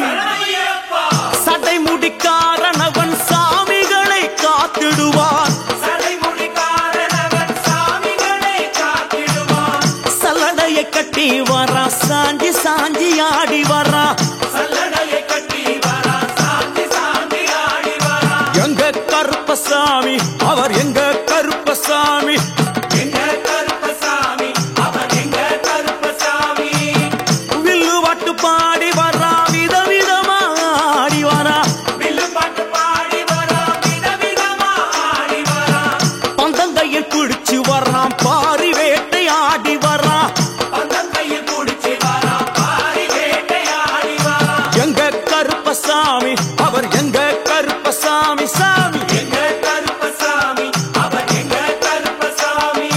Speaker 2: சரணமையப்பா
Speaker 1: சட்டை முடிக்காரணவன் சாமிகளை காத்திடுவான்
Speaker 2: சடைமுடி காரணவன் சாமிகளை காத்திடுவான்
Speaker 1: சல்லடையை கட்டி வரா சாஞ்சி சாஞ்சி ஆடி வரா
Speaker 2: சல்லடையை கட்டி வரா சாந்தி சாந்தி ஆடி வரா
Speaker 1: எங்க கருப்பசாமி அவர் எங்க கருப்பசாமி
Speaker 2: எங்க கருப்பசாமி அவர் எங்க கருப்பசாமி
Speaker 1: வில்லு வட்டு பாடி வரா விதவிதமா ஆடி வரா
Speaker 2: வில்லு பாட்டு பாடி வரா விதவிதமா ஆடி வரா
Speaker 1: பந்தங்கையில் பிடிச்சு வர்றான் பாரி வேட்டை ஆடி வரா
Speaker 2: பந்தம் கையில் குடிச்சு வரா பாரி வேட்டையாடி வரா
Speaker 1: எங்க கருப்பசாமி அவர் எங்க கருப்பசாமி சாமி
Speaker 2: எங்க கருப்பசாமி அவர் எங்க கருப்பசாமி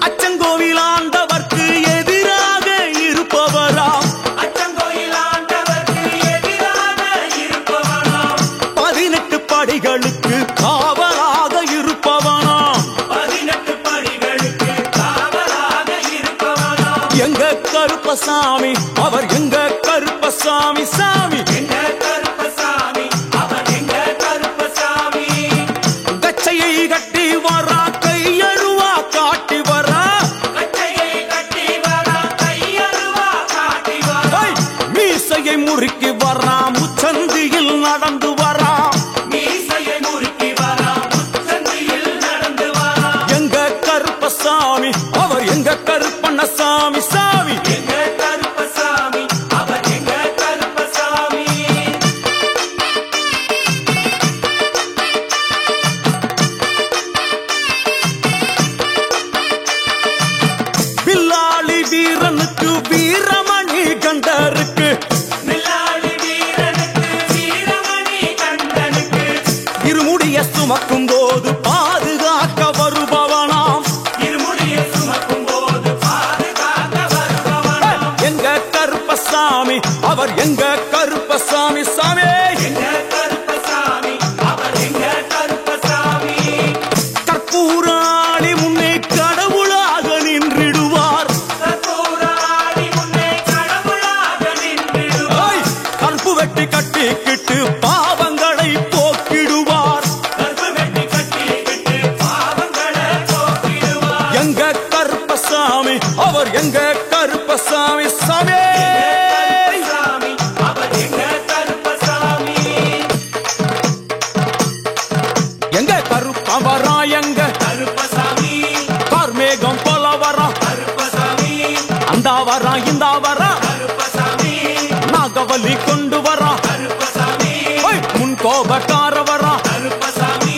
Speaker 1: அச்சங்கோவில் ஆண்டவர்க்கு எதிராக இருப்பவராம்
Speaker 2: அச்சங்கோயில் ஆண்டவர்க்கு எதிராக இருப்பவனாம்
Speaker 1: 18 படிகளுக்கு காவலாக இருப்பவனாம்
Speaker 2: 18 படிகளுக்கு காவலாக இருப்பவனாம்
Speaker 1: எங்க கருப்பசாமி அவர் எங்க கருப்பசாமி சாமி
Speaker 2: எங்க கருப்பசாமி அவர் எங்க கருப்பசாமி
Speaker 1: கச்சையை கட்டி வரா கையருவா காட்டி வரா
Speaker 2: கட்டையை கட்டி வரா கையருவா காட்டி வரா
Speaker 1: ஐ, மீசையை முறுக்கி வரா முச்சந்தியில் நடந்து வரா
Speaker 2: மீசையை முறுக்கி வரா முச்சந்தியில் நடந்து வரா
Speaker 1: எங்க கருப்பசாமி அவர் எங்க கருப்பண்ணசாமி சாமி
Speaker 2: எங்க கருப்பசாமி அவர் எங்க கருப்பசாமி
Speaker 1: பில்லாளி வீரனுக்கு வீரமணி கண்டருக்கு
Speaker 2: மில்லாளி வீரனுக்கு வீரமணி கண்டனுக்கு
Speaker 1: இருமுடிய சுமக்கும் போது பாதுகாக்க வருபவனாம்
Speaker 2: இருமுடிய சுமக்கும் போது பாதுகாக்க வருபவனாம்
Speaker 1: எங்க கருப்பசாமி அவர் எங்க கருப்பசாமி சாமி
Speaker 2: எங்க கருப்பசாமி அவர் எங்க கருப்பசாமி
Speaker 1: கற்பூராளி முன்னே கடவுளாக நின்றிடுவார்
Speaker 2: கற்பூராடி முன்னே கடவுளாக நின்றிடுவார்
Speaker 1: ஐ, கற்பு வெட்டி கட்டிக்கிட்டு பாவங்களை போக்கிடுவார்
Speaker 2: கற்பு வெட்டி கட்டிக்கிட்டு பாவங்களை போக்கிடுவார்
Speaker 1: எங்க கருப்பசாமி அவர் எங்க கருப்பசாமி சாமி
Speaker 2: கருப்பசாமி அவர் எங்க கருப்பசாமி
Speaker 1: எங்க கருப்பவரா எங்க
Speaker 2: கருப்பசாமி
Speaker 1: கார்மேகம் போல வரா
Speaker 2: கருப்பசாமி
Speaker 1: அந்த வரா இந்த வரா
Speaker 2: கருப்பசாமி
Speaker 1: நாகவலி கொண்டு வரா
Speaker 2: கருப்பசாமி
Speaker 1: ஐ, முன் கோபக்கார வரா
Speaker 2: கருப்பசாமி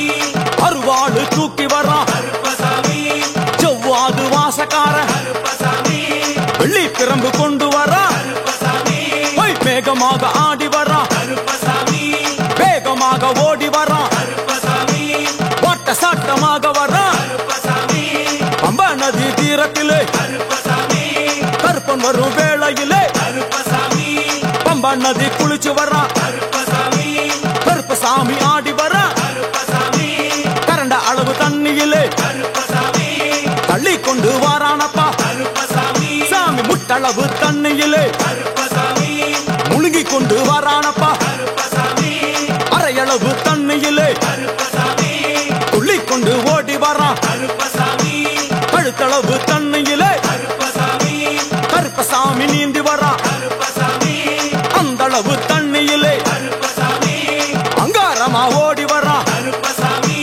Speaker 1: அருவாடு தூக்கி வரா
Speaker 2: கருப்பசாமி
Speaker 1: செவ்வாது வாசக்கார
Speaker 2: கருப்பசாமி
Speaker 1: வெள்ளி பிரம்பு கொண்டு வரா
Speaker 2: கருப்பசாமி
Speaker 1: ஐ, மேகமாக ஆடி வரா
Speaker 2: கருப்பசாமி
Speaker 1: வரும் வேளையிலே
Speaker 2: கருப்பசாமி
Speaker 1: பம்பா நதி குளிச்சு வர்றான்
Speaker 2: கருப்பசாமி
Speaker 1: கருப்பசாமி ஆடி வர்றான்
Speaker 2: கருப்பசாமி
Speaker 1: கரண்ட அளவு தண்ணியிலே
Speaker 2: கருப்பசாமி
Speaker 1: தள்ளி கொண்டு வாரானப்பா
Speaker 2: கருப்பசாமி
Speaker 1: சாமி முட்டளவு தண்ணியிலே
Speaker 2: கருப்பசாமி
Speaker 1: முழுகி கொண்டு வாரானப்பா
Speaker 2: கருப்பசாமி
Speaker 1: அரையளவு தண்ணியிலே
Speaker 2: கருப்பசாமி
Speaker 1: துள்ளி கொண்டு ஓடி வரான்
Speaker 2: கருப்பசாமி
Speaker 1: கழுத்தளவு தண்ணியிலே
Speaker 2: கருப்பசாமி
Speaker 1: கருப்பசாமி நீந்தி வரான்
Speaker 2: கருப்பசாமி
Speaker 1: அந்தளவு தண்ணியிலே
Speaker 2: கருப்பசாமி
Speaker 1: அங்காரமா ஓடி வரான்
Speaker 2: கருப்பசாமி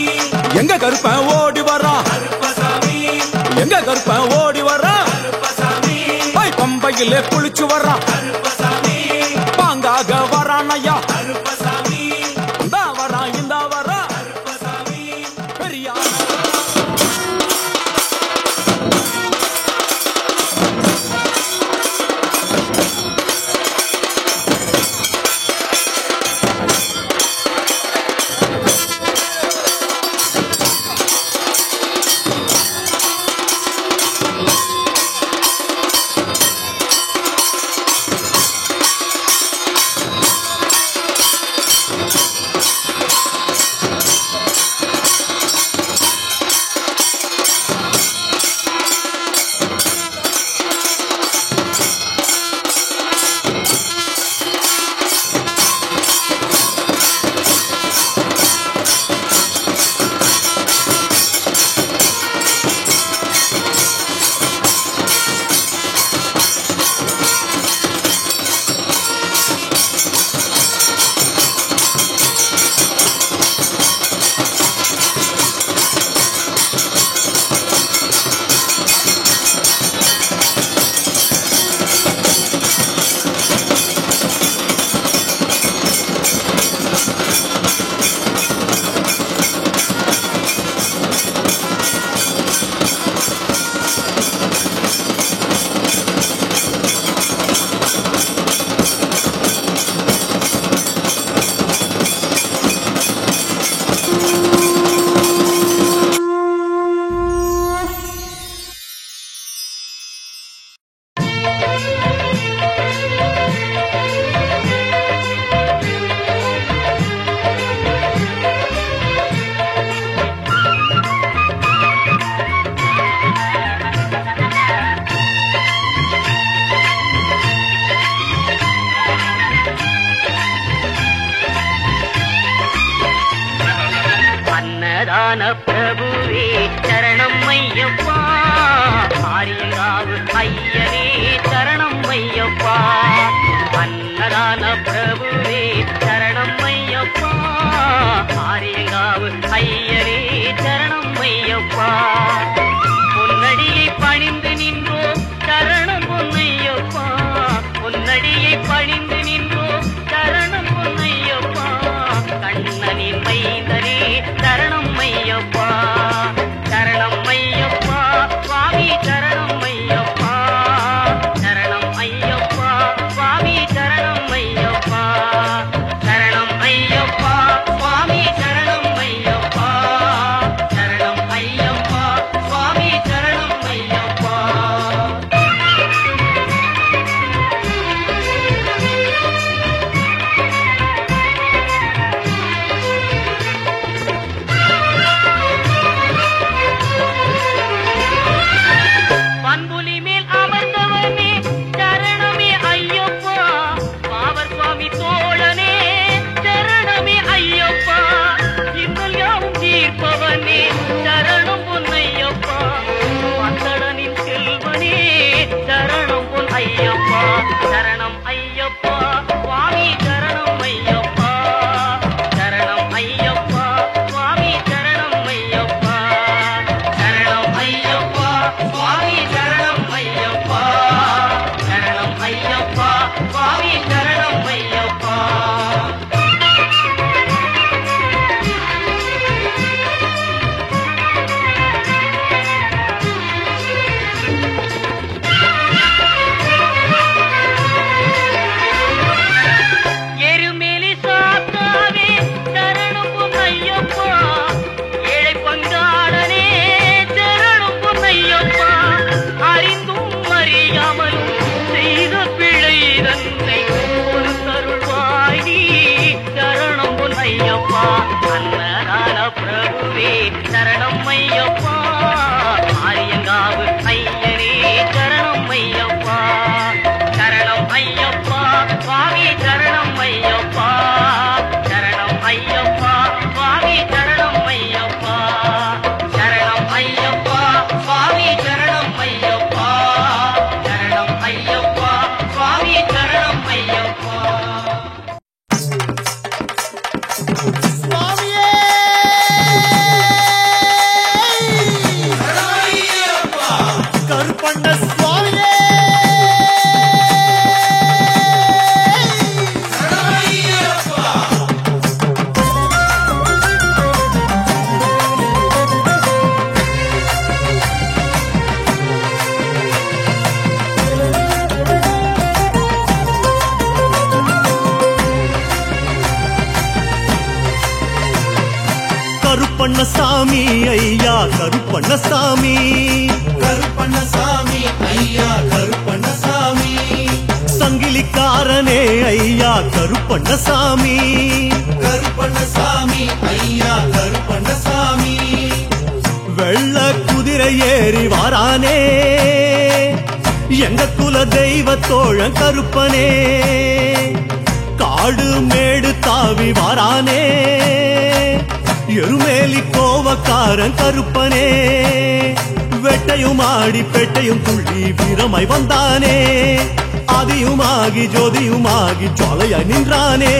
Speaker 1: எங்க கருப்பன் ஓடி வரான்
Speaker 2: கருப்பசாமி
Speaker 1: எங்க கருப்பன் ஓடி வரான்
Speaker 2: கருப்பசாமி
Speaker 1: பம்பையிலே குளிச்சு வரான்
Speaker 2: கருப்பசாமி
Speaker 1: பாங்காக வரான் ஐயா
Speaker 2: கருப்பசாமி
Speaker 1: இந்த வரான் இந்த வரான்
Speaker 2: கருப்பசாமி
Speaker 1: பெரியா
Speaker 6: அன்னதான பிரபுவே சரணம் ஐயப்பா ஆரியங்காவு ஐயனே சரணம் ஐயப்பா அன்னதான பிரபுவே சரணம் ஐயப்பா ஆரியங்காவு ஐயனே சரணம் ஐயப்பா பொன்னடியை பணிந்து நின்றோம் சரணம் பொன்னையப்பா பொன்னடியை பணிந்து நின்றோம் சரணம் பொன்னையப்பா கண்ணனின் மைந்தனே சரணம் ஐயப்பா சரணம் ஐயப்பா சுவாமி சரணம் ஐயப்பா சரணம் ஐயப்பா சுவாமி சரணம் ஐயப்பா
Speaker 5: கருப்பண்ணசாமி ஐயா கருப்பண்ணசாமி
Speaker 2: கருப்பண்ணசாமி ஐயா கருப்பண்ணசாமி
Speaker 5: சங்கிலிக்காரனே ஐயா கருப்பண்ணசாமி
Speaker 2: கருப்பண்ணசாமி ஐயா கருப்பண்ணசாமி
Speaker 5: வெள்ள குதிரை ஏறி வாரானே எங்க குல தெய்வ தோழன் கருப்பனே காடு மேடு தாவி வாரானே எருமேலி கோவக்காரன் கருப்பனே வெட்டையும் ஆடி பெட்டையும் துள்ளி வீரமாய் வந்தானே ஆதியுமாகி ஜோதியுமாகி ஜோலையாய் நின்றானே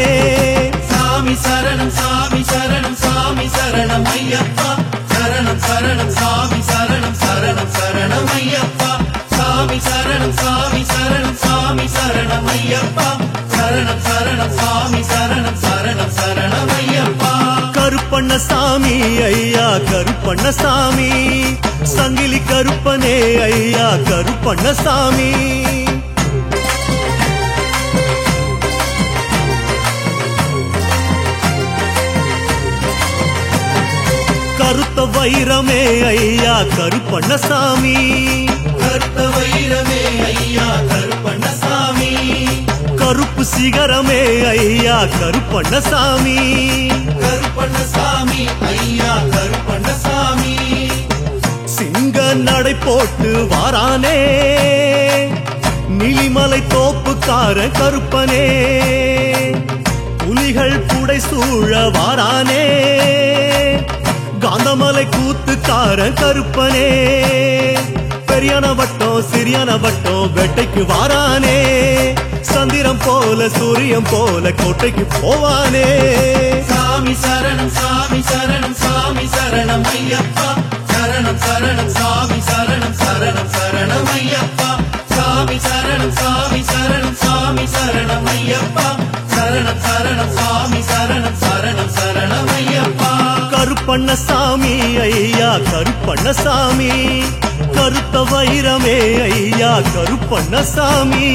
Speaker 2: சாமி சரணம் சாமி சரணம் சாமி சரணம் ஐயப்பா சரணம் சரணம் சாமி சரணம் சரணம் சரணம் ஐயப்பா சாமி சரணம் சாமி சரணம் சாமி சரணம் ஐயப்பா சரணம் சரணம் சாமி சரணம் சரணம் சரணம் ஐயப்பா
Speaker 5: கருப்பண்ணசாமி ஐயா கருப்பண்ணசாமி சங்கிலி கருப்பனே ஐயா கருப்பண்ணசாமி கருத்த வைரமே ஐயா கருப்பண்ணசாமி
Speaker 2: கருத்த வைரமே ஐயா கருப்பண்ணசாமி
Speaker 5: கருப்பு சிகரமே ஐயா கருப்பண்ணசாமி
Speaker 2: கருப்பண்ணசாமி ஐயா கருப்பண்ணசாமி
Speaker 5: சிங்க நடை போட்டு வாரானே நீலிமலை தோப்புக்கார கருப்பனே புலிகள் புடை சூழ வாரானே காந்தமலை கூத்துக்கார கருப்பனே பெரியான வட்டம் சிறியான வட்டம் வேட்டைக்கு வாரானே சந்திரம் போல சூரியம் போல கோட்டைக்கு போவானே
Speaker 2: சாமி சரணம் சாமி சரணம் சாமி சரணம் ஐயப்பா சரணம் சரணம் சாமி சரணம் சரணம் சரணம் ஐயப்பா சாமி சரணம் சாமி சரணம் சாமி சரணம் ஐயப்பா சரணம் சரணம் சாமி சரணம் சரணம் சரணம் ஐயப்பா
Speaker 5: கருப்பண்ணசாமி ஐயா கருப்பண்ணசாமி கருத்த வைரமே ஐயா கருப்பண்ணசாமி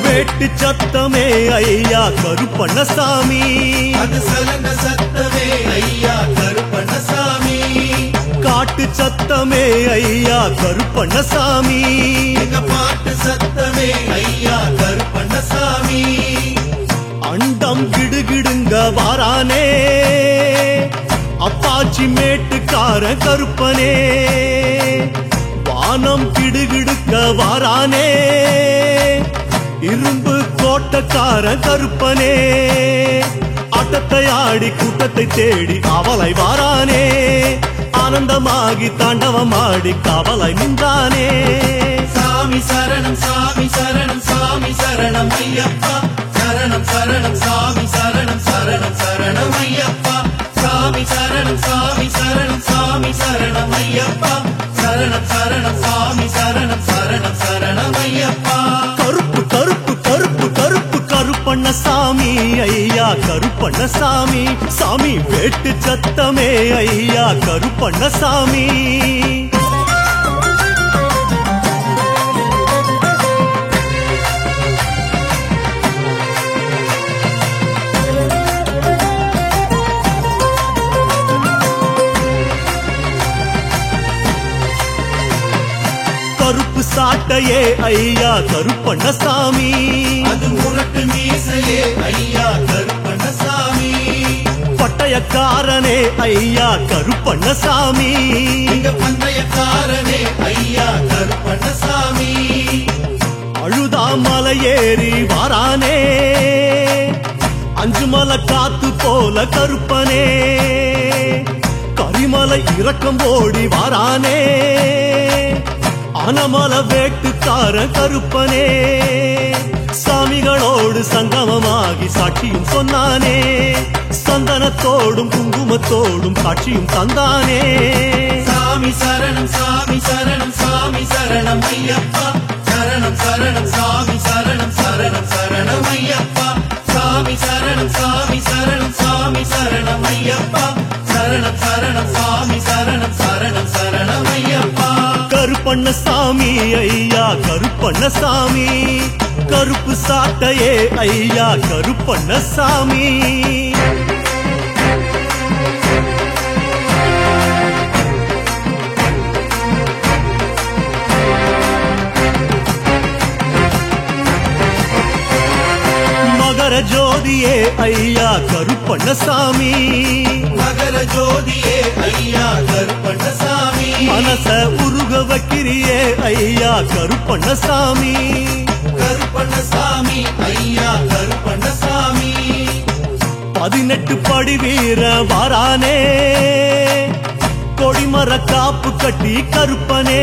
Speaker 5: வேட்டு சத்தமே ஐயா கருப்பண்ணசாமி
Speaker 2: அது சலங்க சத்தமே ஐயா கருப்பண்ணசாமி
Speaker 5: காட்டு சத்தமே ஐயா கருப்பண்ணசாமி
Speaker 2: எங்க பாட்டு சத்தமே ஐயா கருப்பண்ணசாமி
Speaker 5: அண்டம் கிடுகிடுங்க வாரானே அப்பாச்சி மேட்டுக்கார கருப்பனே வானம் கிடுகிடுக்க வாரானே இரும்பு கோட்டக்கார கருப்பனே ஆட்டத்தை ஆடி கூட்டத்தை தேடி அவளை வாரானே ஆனந்தமாகி தாண்டவமாடி காவலாய் நின்றானே
Speaker 2: சாமி சரணம் சாமி சரணம் சாமி சரணம் ஐயப்பா சரணம் சரணம் சாமி சரணம் சரணம் சரணம் ஐயப்பா சாமி சரணம் சாமி சரணம் சாமி சரணம் ஐயப்பா சரணம் சரணம் சாமி சரணம் சரணம் சரணம் ஐயப்பா
Speaker 5: கருப்பு கருப்பு கருப்பு கருப்பு கருப்பண்ணசாமி ஐயா கருப்பண்ணசாமி சாமி வேட்டு சத்தமே ஐயா கருப்பண்ணசாமி கருப்பு சாட்டையே ஐயா கருப்பண்ணசாமி
Speaker 2: அது முரட்டு மீசையே ஐயா கருப்பண்ணசாமி
Speaker 5: பட்டயக்காரனே ஐயா கருப்பண்ணசாமி
Speaker 2: எங்க பந்தயக்காரனே ஐயா கருப்பண்ணசாமி
Speaker 5: அழுதாமலை ஏறி வாரானே அஞ்சுமலை காத்து போல கருப்பனே கரிமலை இறக்கம் ஓடி வாரானே ஆனமல வேட்டுக்கார கருப்பனே சாமிகளோடு சங்கமமாகி சாட்சியும் சொன்னானே சந்தனத்தோடும் குங்குமத்தோடும் காட்சியும் தந்தானே
Speaker 2: சாமி சரணம் சாமி சரணம் சாமி சரணம் ஐயப்பா சரணம் சரணம் சாமி சரணம் சரணம் சரணம் ஐயப்பா சாமி சரணம் சாமி சரணம் சாமி சரணம் ஐயப்பா சரணம் சரணம் சாமி சரணம் சரணம் சரணம் ஐயப்பா
Speaker 5: கருப்பண்ணசாமி ஐயா கருப்பண்ணசாமி கருப்பு சாட்டையே ஐயா கருப்பண்ணசாமி மகர ஜோதியே ஐயா கருப்பண்ணசாமி
Speaker 2: மகர ஜோதியே ஐயா கருப்பண்ணசாமி
Speaker 5: மனச உருக வைக்கிறியே ஐயா கருப்பண்ணசாமி
Speaker 2: கருப்பண்ணசாமி ஐயா கருப்பண்ணசாமி
Speaker 5: 18 படி வீர வாரானே கொடிமர காப்பு கட்டி கருப்பனே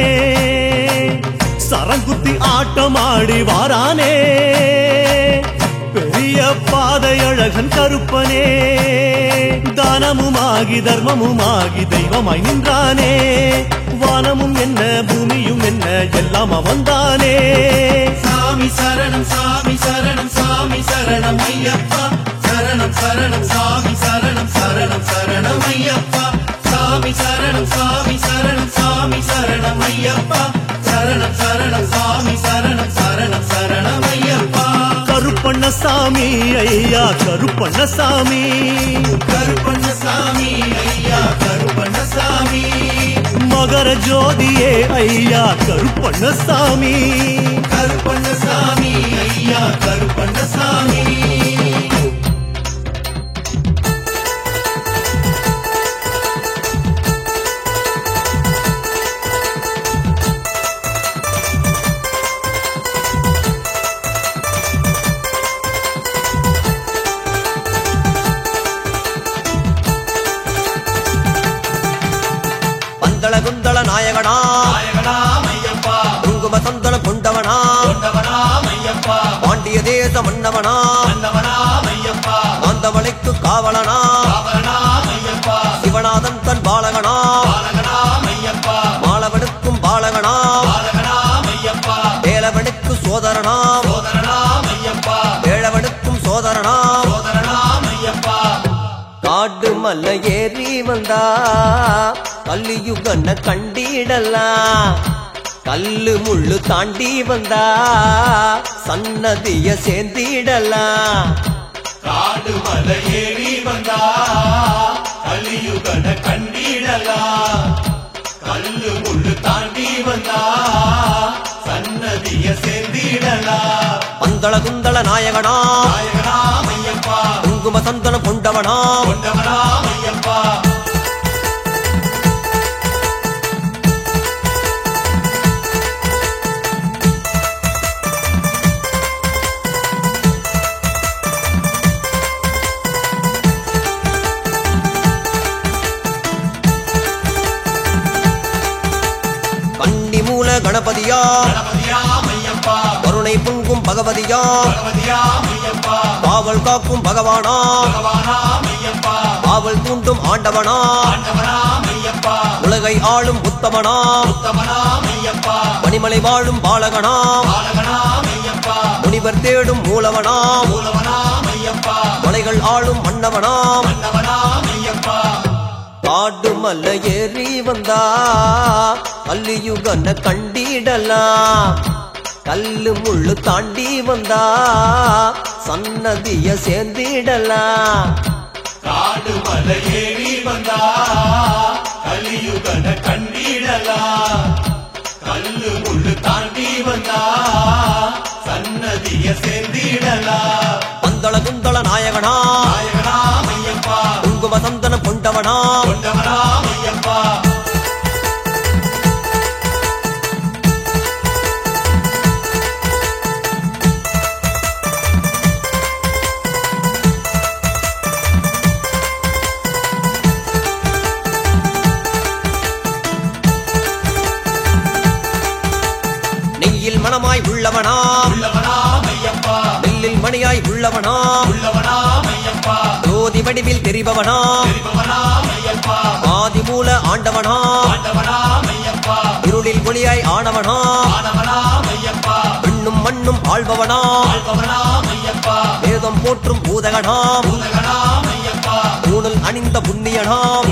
Speaker 5: சரங்குத்தி ஆட்டமாடி வாரானே பெரிய பாதை அழகன் கருப்பனே தானமுமாகி தர்மமுமாகி தெய்வமாய் நின்றானே வானமும் என்ன பூமியும் என்ன எல்லாம் அவன்தானே
Speaker 2: சாமி சரணம் சாமி சரணம் சாமி சரணம் ஐயப்பா சரணம் சரணம் சாமி சரணம் சரணம் சரணம் ஐயப்பா சாமி சரணம் சாமி சரணம் சாமி சரணம் ஐயப்பா சரணம் சரணம் சாமி சரணம் சரணம் சரணம் ஐயப்பா
Speaker 5: கருப்பண்ணசாமி ஐயா கருப்பண்ணசாமி
Speaker 2: கருப்பண்ணசாமி ஐயா கருப்பண்ணசாமி
Speaker 5: மகர ஜோதியே ஐயா கருப்பண்ணசாமி
Speaker 2: கருப்பண்ணசாமி ஐயா கருப்பண்ணசாமி
Speaker 7: குந்தள நாயகனா
Speaker 2: நாயகனா ஐயப்பா
Speaker 7: குங்கும சந்தன கொண்டவனா
Speaker 2: கொண்டவனா ஐயப்பா
Speaker 7: பாண்டிய தேச மன்னவனா
Speaker 2: மன்னவனா ஐயப்பா
Speaker 7: ஆந்தவளைக்கு காவலனா
Speaker 2: காவலனா ஐயப்பா
Speaker 7: சிவநாதன் தன் பாலகனா
Speaker 2: பாலகனா ஐயப்பா
Speaker 7: மாலவனுக்கும் பாலகனா
Speaker 2: பாலகனா ஐயப்பா
Speaker 7: வேலவனுக்கு சோதரனா
Speaker 2: சோதரனா ஐயப்பா
Speaker 7: வேளவனுக்கும் சோதரனா
Speaker 2: சோதரனா ஐயப்பா
Speaker 7: காடு மல்ல ஏறி வந்தா கல்லியுகன கண்டிடலாம் கல்லு முள்ளு தாண்டி வந்தா சன்னதிய சேர்ந்திடலாம்
Speaker 2: காடு மலை ஏறி வந்தா கலியுகன கண்டிடலா கல்லு முள்ளு தாண்டி வந்தா சன்னதிய சேர்ந்திடலா
Speaker 7: பந்தள குந்தள நாயகனா
Speaker 2: நாயகனா ஐயப்பா
Speaker 7: குங்கும சந்தன கொண்டவனா
Speaker 2: கொண்டவனா ஐயப்பா
Speaker 7: கணபதியா
Speaker 2: கணபதியா ஐயப்பா
Speaker 7: கருணை பொங்கும் பகவதியா
Speaker 2: பகவதியா ஐயப்பா
Speaker 7: காவல் காக்கும் பகவானா
Speaker 2: பகவானா ஐயப்பா
Speaker 7: காவல் தூண்டும் ஆண்டவனா
Speaker 2: ஆண்டவனா ஐயப்பா
Speaker 7: உலகை ஆளும் உத்தமனா
Speaker 2: உத்தமனா ஐயப்பா
Speaker 7: பனிமலை வாழும் பாலகனா
Speaker 2: பாலகனா ஐயப்பா
Speaker 7: முனிவர் தேடும் மூலவனா
Speaker 2: மூலவனா ஐயப்பா
Speaker 7: மலைகள் ஆளும் மன்னவனா
Speaker 2: மன்னவனா ஐயப்பா
Speaker 7: காடு மல்ல ஏறி வந்தா கல்லியுகன கண்டிடலாம் கல்லு முள்ளு தாண்டி வந்தா சன்னதிய சேர்ந்திடலாம்
Speaker 2: காடு மலை ஏறி வந்தா கலியுகன கண்டிடலா கல்லு முள்ளு தாண்டி வந்தா சன்னதிய சேர்ந்திடலா
Speaker 7: பந்தள குந்தள நாயகனா
Speaker 2: நாயகனா ஐயப்பா
Speaker 7: குங்கும சந்தன கொண்டவனா
Speaker 2: கொண்டவனா ஐயப்பா
Speaker 7: நெய்யில் மனமாய் உள்ளவனா
Speaker 2: உள்ளவனா ஐயப்பா
Speaker 7: நெல்லில் மணியாய் உள்ளவனா
Speaker 2: உள்ளவனா ஐயப்பா
Speaker 7: ஜோதி வடிவில் தெரிபவனா
Speaker 2: தெரிபவனா ஐயப்பா
Speaker 7: ஆதிமூல ஆண்டவனா
Speaker 2: ஆண்டவனா ஐயப்பா
Speaker 7: இருளில் ஒளியாய் ஆனவனா
Speaker 2: ஆனவனா ஐயப்பா
Speaker 7: பெண்ணும் மண்ணும் ஆள்பவனாம் வேதம் போற்றும் பூதகனாம் ஊனல் அணிந்த புண்ணியனாம்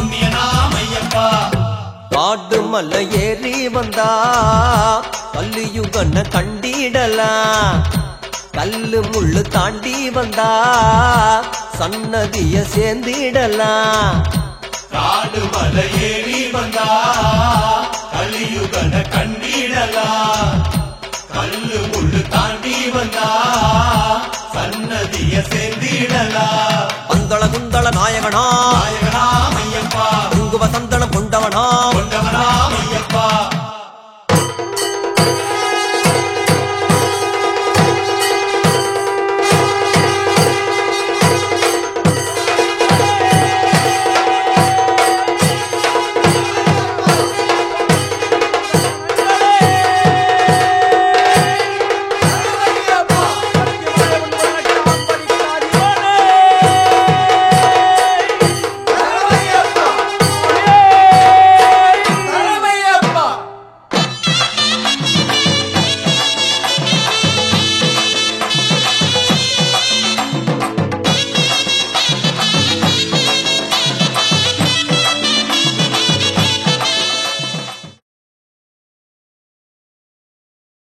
Speaker 7: காடு மலை ஏறி வந்தா கல்லியுகன கண்டிடலாம் கல்லு முள்ளு தாண்டி வந்தா சன்னதிய சேர்ந்திடலாம்
Speaker 2: காடு மலை ஏறி வந்தா கலியுகன கண்டிடலாம் கல்லு முள்ளு தாண்டி வந்தா சன்னதிய சேர்ந்திடலாம்
Speaker 7: பந்தள குந்தள நாயகனா
Speaker 2: நாயகனா ஐயப்பா
Speaker 7: குங்குவ சந்தனம் கொண்டவனா
Speaker 2: கொண்டவனா